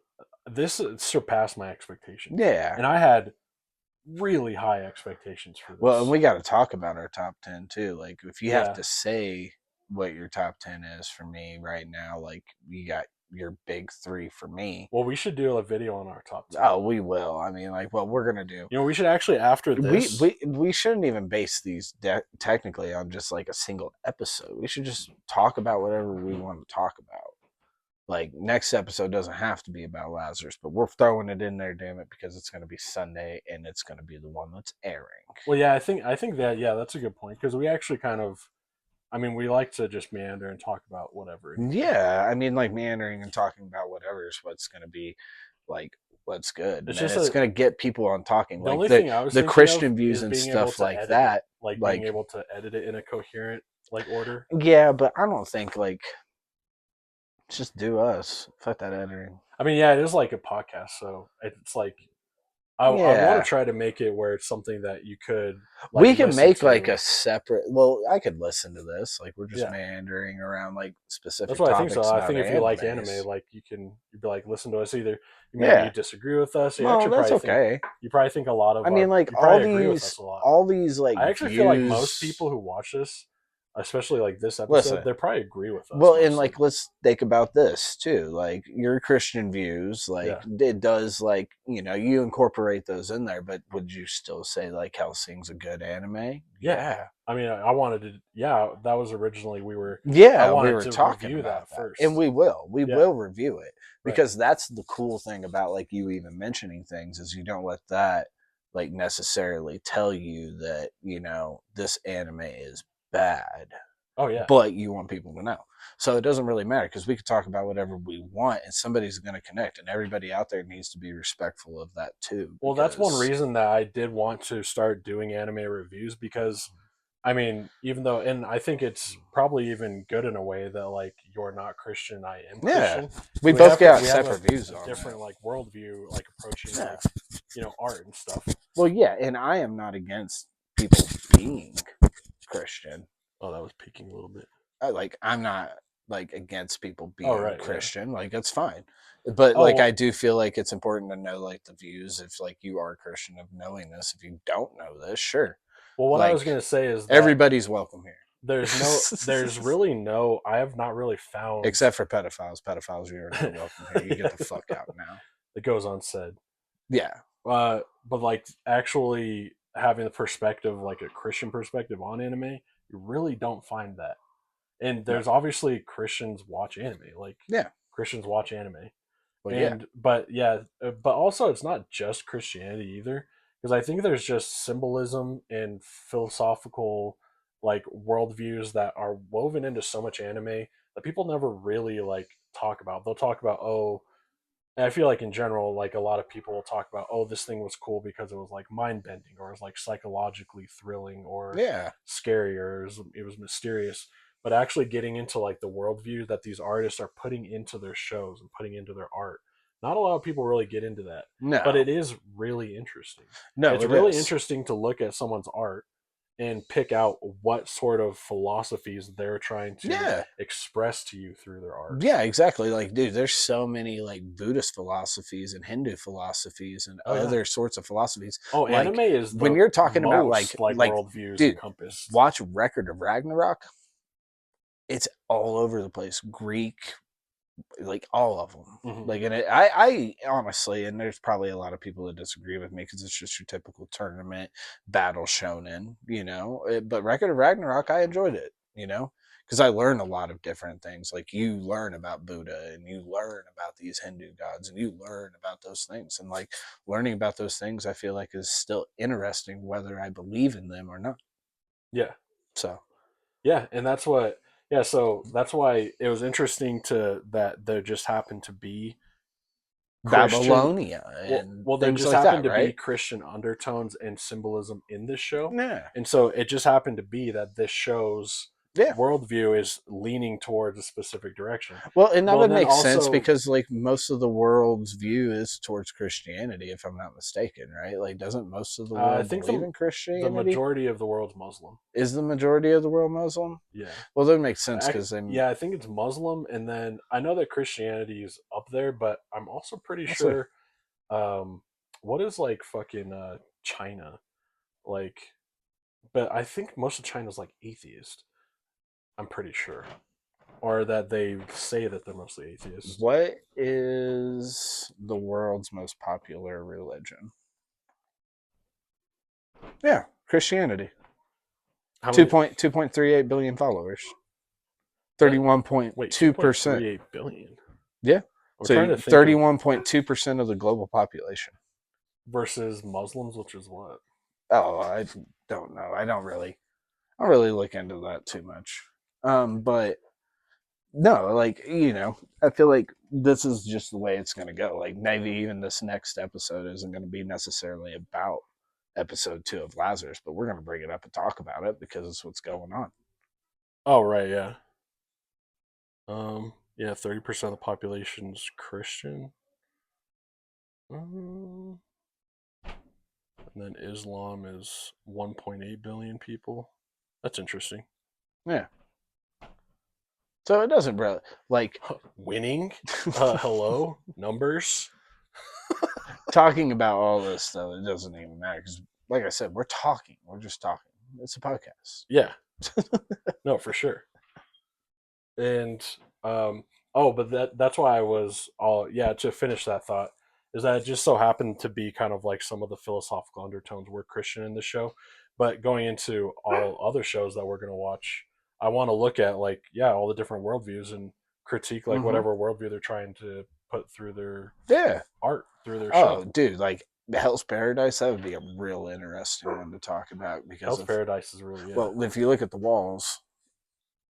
this surpassed my expectations. Yeah. And I had really high expectations for Well, and this. we got to talk about our top 10 too. Like, if you have Yeah. to say what your top 10 is for me right now, like, you got your big three for me. Well, we should do a video on our top 10. Oh, we will. I mean, like, what we're going to do. You know, we should actually after We, this. we shouldn't even base these technically on just like a single episode. We should just talk about whatever we want to talk about. Like, next episode doesn't have to be about Lazarus, but we're throwing it in there, damn it, because it's going to be Sunday and it's going to be the one that's airing. Well, yeah, I think that that's a good point because we actually kind of, I mean, we like to just meander and talk about whatever. Anyway. Yeah, I mean, like meandering and talking about whatever is what's going to be like what's good, It's and just it's going to get people on talking. the Like only thing I was the thinking of Christian views is and being able stuff to like edit it, that. like being able to edit it in a coherent like order. Yeah, but I don't think like just do us. Fuck that editing. I mean, yeah, it is like a podcast, so it's like I want Yeah, to try to make it where it's something that you could like we can listen make like to. a separate. Well, I could listen to this. Like we're just Yeah, meandering around like that's specific what I think. So topics I about think if you like anime, animes. like you'd be like listen to us. Either maybe you Yeah, disagree with us. You well, actually that's probably think okay. a lot of I mean, like you probably agree with these, us a lot. all these like I actually feel like most views. people who watch this, especially like this episode, Listen, they probably agree with us well, and mostly. like let's think about this too. Like your Christian views, like Yeah. it does, like you incorporate those in there. But would you still say like Hellsing's a good anime? Yeah. I mean, I wanted to. Yeah, that was originally I Yeah, we wanted were to talking review about that that, and first. we Yeah. will review it Right. because that's the cool thing about like you even mentioning things is you don't let that like necessarily tell you that this anime is bad, Oh yeah. but you want people to know. So it doesn't really matter because we could talk about whatever we want and somebody's going to connect, and everybody out there needs to be respectful of that too. Well, that's one Because reason that I did want to start doing anime reviews because I mean, even though, and I think it's probably even good in a way that like you're not Christian, I am yeah, Christian. we So both got we have separate views a on different it. like worldview, like approaching Yeah. like art and stuff. Well, yeah, and I am not against people being Christian. Oh, that was peaking a little bit. I'm not like against people being Right, Christian. Like that's fine. But like well, I do feel like it's important to know like the views if like you are a Christian of knowing this. If you don't know this, sure. well, what I was Like gonna say is that everybody's welcome here. there's really no, I have not really found Except for pedophiles. Pedophiles, you're not welcome here. You get the fuck out now. it goes unsaid. Yeah. But like actually having the perspective, like a Christian perspective on anime, you really don't find that. And there's obviously Christians watch anime, like Yeah. Christians watch anime, Well, yeah. and but also it's not just Christianity either, because I think there's just symbolism and philosophical like worldviews that are woven into so much anime that people never really like talk about. They'll talk about and I feel like in general, like a lot of people will talk about, oh, this thing was cool because it was like mind bending or it was like psychologically thrilling or Yeah. scary or it was mysterious. But actually getting into like the worldview that these artists are putting into their shows and putting into their art, not a lot of people really get into that. No. But it is really interesting. No, It's really interesting to look at someone's art and pick out what sort of philosophies they're trying to express to you through their art. Yeah, exactly. Like, dude, there's so many like Buddhist philosophies and Hindu philosophies and other sorts of philosophies. Oh, like, anime is when you're talking about like worldviews dude, encompassed. watch Record of Ragnarok. It's all over the place. Greek, like all of them. Mhm. Like, and I honestly, and there's probably a lot of people that disagree with me because it's just your typical tournament battle shonen, But Record of Ragnarok, I enjoyed it, because I learned a lot of different things. Like you learn about Buddha and you learn about these Hindu gods and you learn about those things. And like learning about those things, I feel like is still interesting whether I believe in them or not. Yeah. So. Yeah, and so that's why it was interesting that there just happened to be Babylonia Well, and well, there things just like happened that, to be right? Christian undertones and symbolism in this show, Yeah, and so it just happened to be that this show's yeah. worldview is leaning towards a specific direction. Well, and that Well, would then make sense also, because like most of the world's view is towards Christianity, if I'm not mistaken, right? Like, doesn't most of the I world think believe in the Christianity? majority of the world's Muslim. Is the majority of the world Muslim? Yeah. Well, that would make sense because they. Yeah, I think it's Muslim, and then I know that Christianity is up there, but I'm also pretty Let's see. sure. Um, what is like fucking China like? But I think most of China's like atheist. I'm pretty sure, or that they say that they're mostly atheists. What is the world's most popular religion? Yeah, Christianity. How Two many? point 2.38 billion followers. That wait, two point 31.2%. three eight billion. Yeah. I'm trying So to think of 31.2% of the global population. versus Muslims, which is what? Oh, I don't know. I don't really look into that too much. But no, like, I feel like this is just the way it's going to go. Like, maybe even this next episode isn't going to be necessarily about episode 2 of Lazarus, but we're going to bring it up and talk about it because it's what's going on. Oh right, yeah. Yeah, 30% of the population's Christian. And then Islam is 1.8 billion people. That's interesting. Yeah. So it doesn't really, like, Winning? Hello? Numbers? talking about all this stuff, it doesn't even matter because, like I said, we're talking. We're just talking. It's a podcast. Yeah. No, for sure. And but that's why I was all to finish that thought is that it just so happened to be kind of like some of the philosophical undertones were Christian in the show. But going into all other shows that we're gonna watch, I want to look at like all the different worldviews and critique like Mm-hmm. whatever worldview they're trying to put through their Yeah. art, through their Oh, show. dude, like Hell's Paradise, that would be a real interesting one to talk about because Hell's Paradise is really well, if you look at the walls,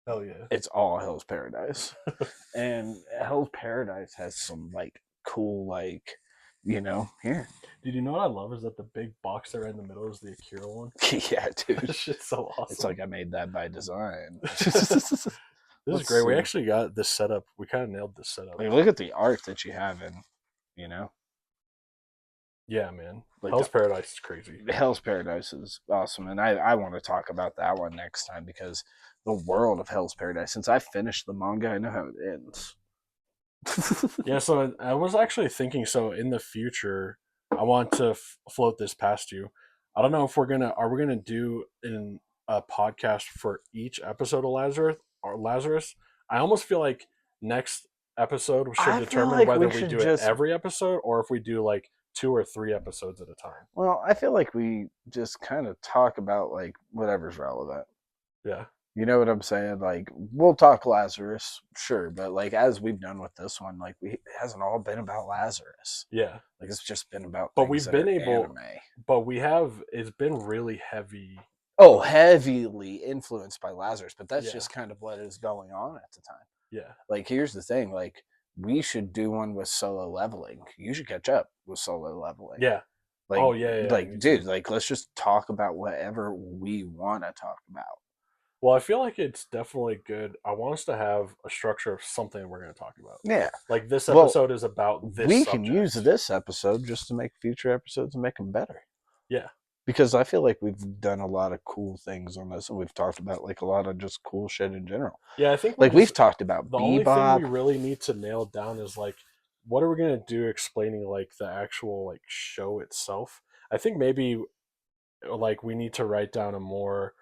hell yeah. it's all Hell's Paradise. And Hell's Paradise has some like cool here. Did you know what I love is that the big box there in the middle is the Akira one? Yeah, dude. This shit's so awesome. It's like I made that by design. This is great. We see. actually got this setup. We kind of nailed this setup. Like, look at the art that you have in, Yeah, man. Like Hell's Paradise is crazy. Hell's Paradise is awesome, and I want to talk about that one next time because the world of Hell's Paradise. Since I finished the manga, I know how it ends. Yeah, so I was actually thinking. So in the future, I want to float this past you. I don't know if are we gonna do a podcast for each episode of Lazarus. I almost feel like next episode we should I feel determine like whether we we should do it just. every episode or if we do like 2 or 3 episodes at a time. Well, I feel like we just kind of talk about like whatever's relevant. Yeah. You know what I'm saying? Like, we'll talk Lazarus, sure, but like as we've done with this one, like it hasn't all been about Lazarus. Yeah. Like it's just been about. But things we've that been are able. anime. But it's been really heavy. Oh, heavily influenced by Lazarus, but that's just kind of what is going on at the time. Yeah. Like, here's the thing: like, we should do one with Solo Leveling. You should catch up with Solo Leveling. Yeah. Like, oh yeah. like, dude, like, let's just talk about whatever we want to talk about. Well, I feel like it's definitely good. I want us to have a structure of something we're going to talk about. Yeah. Like this episode is about this. We subject. can use this episode just to make future episodes and make them better. Yeah. Because I feel like we've done a lot of cool things on this, and we've talked about like a lot of just cool shit in general. Yeah, I think we've talked about the Bebop. only thing we really need to nail down is like, what are we going to do explaining like the actual like show itself? I think maybe like we need to write down a more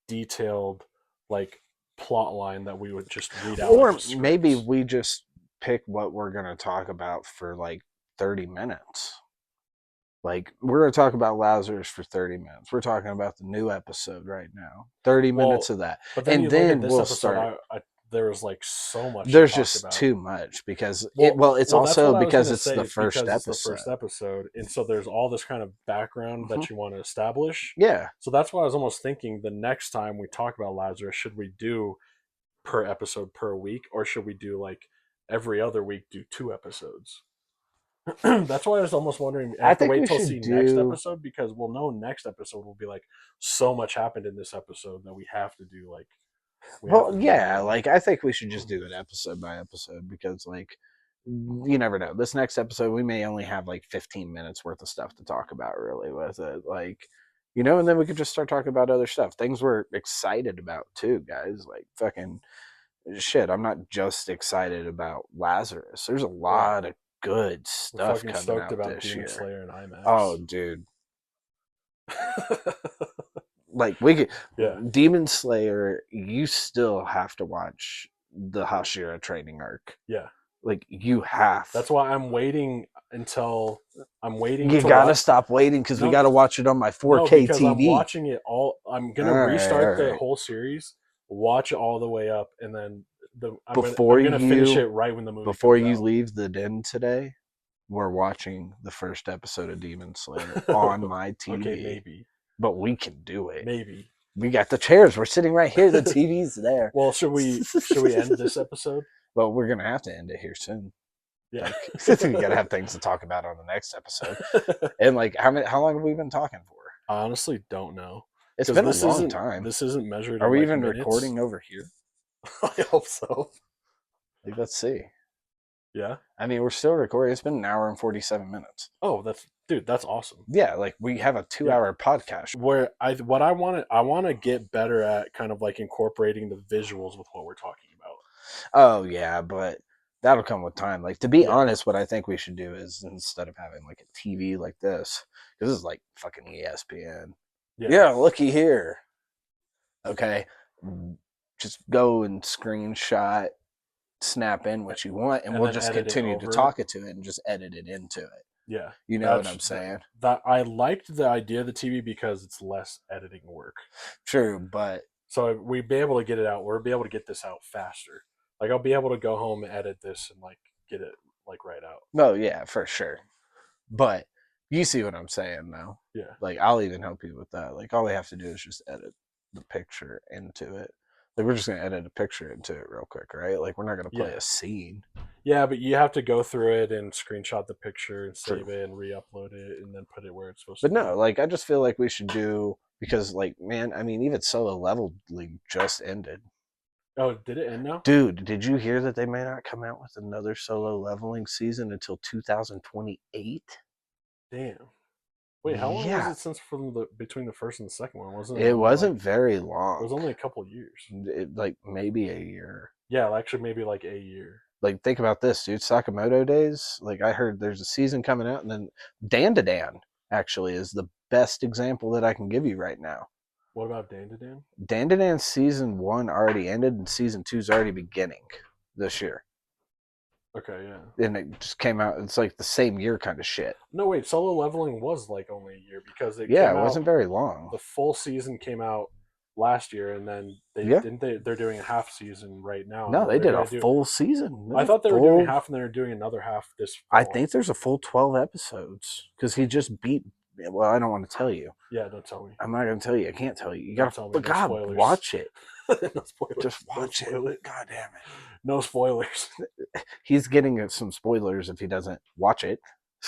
detailed like plot line that we would just read out, or maybe we just pick what we're going to talk about for like 30 minutes. Like, we're going to talk about Lazarus for 30 minutes. We're talking about the new episode right now. 30 minutes of that. But then, and then we'll episode, start. There was like so much. There's just too much because it's also because it's the first episode. It's the first episode, and so there's all this kind of background that you want to establish. Yeah. So that's why I was almost thinking the next time we talk about Lazarus, should we do per episode per week, or should we do like every other week do 2 episodes? That's why I was almost wondering. I I have to think we wait till should see next do. episode because we'll know next episode will be like so much happened in this episode that we have to do like. Well, yeah, like I think we should just do it episode by episode because, like, you never know. This next episode, we may only have like 15 minutes worth of stuff to talk about, really, with it. Like, you know, and then we could just start talking about other stuff, things we're excited about too, guys. Like, fucking shit. I'm not just excited about Lazarus. There's a lot of good I'm stuff fucking coming stoked out about this Demon year. Slayer and IMAX. Oh, dude. Like we could, Yeah. Demon Slayer, you still have to watch the Hashira training arc. Yeah. Like you have. That's why I'm waiting until You gotta stop waiting because we gotta watch it on my 4K because TV. I'm watching it all. I'm gonna restart the whole series, watch it all the way up, and then I'm gonna finish it right when the movie. Before comes you out. leave the den today, we're watching the first episode of Demon Slayer on my TV. Okay, maybe. But we can do it. Maybe. We got the chairs. We're sitting right here. The TV's there. Well, should we end this episode? Well, we're gonna have to end it here soon. Yeah. Like, we gotta have things to talk about on the next episode. And like, how long have we been talking for? I honestly don't know. It's been a long time. This isn't measured. Are we like even minutes. recording over here? I hope so. Like, let's see. Yeah. I mean, we're still recording. It's been an hour and 47 minutes. Oh, that's awesome. Yeah, like we have a 2-hour podcast. Where I want to get better at kind of like incorporating the visuals with what we're talking about. Oh yeah, but that'll come with time. Like, to be honest, what I think we should do is, instead of having like a TV like this, because this is like fucking ESPN. Yeah, looky here. Okay, just go and screenshot, snap in what you want, and we'll just continue to talk it to it and just edit it into it. Yeah. You know what I'm saying? That I liked the idea of the TV because it's less editing work. True, but so we'd be able to get it out. We'll be able to get this out faster. Like, I'll be able to go home and edit this and like get it like right out. No, yeah, for sure. But you see what I'm saying now. Yeah. Like, I'll even help you with that. Like, all we have to do is just edit the picture into it. Like, we're just going to edit a picture into it real quick, right? Like, we're not going to play a scene. Yeah, but you have to go through it and screenshot the picture and save it and re-upload it and then put it where it's supposed to be. But no, like, I just feel like we should do, because, like, man, I mean, even Solo Leveling just ended. Oh, did it end now? Dude, did you hear that they may not come out with another Solo Leveling season until 2028? Damn. Wait, how long was it since between the first and the second one? It wasn't very long. It was only a couple of years. Like maybe a year. Yeah, actually maybe like a year. Like, think about this, dude. Sakamoto Days. Like, I heard there's a season coming out, and then Dan actually is the best example that I can give you right now. What about Dan? Dan season 1 already ended, and season 2's already beginning this year. Okay, yeah. And it just came out. It's like the same year kind of shit. No, wait. Solo Leveling was like only a year because it wasn't very long. The full season came out last year, and then they're doing a half season right now. No, they did a full season. I thought they were doing half, and they're doing another half this fall. I think there's a full 12 episodes because he just beat. Well, I don't want to tell you. Yeah, don't tell me. I'm not going to tell you. I can't tell you. You got to. But no God, spoilers. watch it. No spoilers. Just watch it. God damn it. No spoilers. He's getting some spoilers if he doesn't watch it.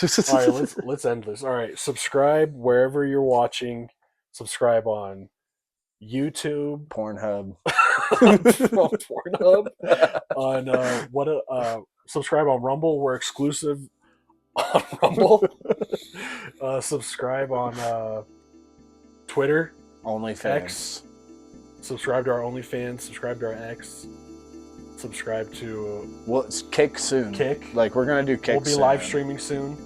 All right, let's end this. All right, subscribe wherever you're watching. Subscribe on YouTube, Pornhub, on subscribe on Rumble. We're exclusive on Rumble. Subscribe on Twitter, OnlyFans. X. Subscribe to our OnlyFans. Subscribe to our X. Subscribe to. Well, it's Kick soon. Kick. Like, we're gonna do Kick. We'll be live streaming soon.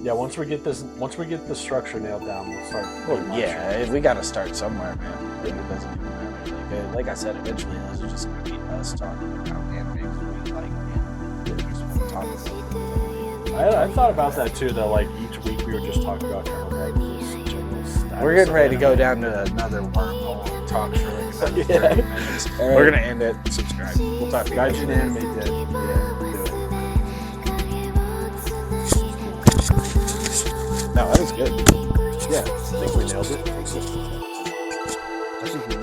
Yeah. Once we get the structure nailed down, we'll start. Well, yeah, we got to start somewhere, man. Like, it doesn't even matter. Like I said, eventually this is just gonna be us talking about anime we like, and we just want to talk about. I thought about that too. That like each week we were just talking about kind of like this general status. We're getting ready to go down to another wormhole and talk for like 30 minutes. Right. We're gonna end it. Subscribe. We'll talk to you guys. Gaijin Anime Dead. No, that was good. Yeah, I think we nailed it. I think we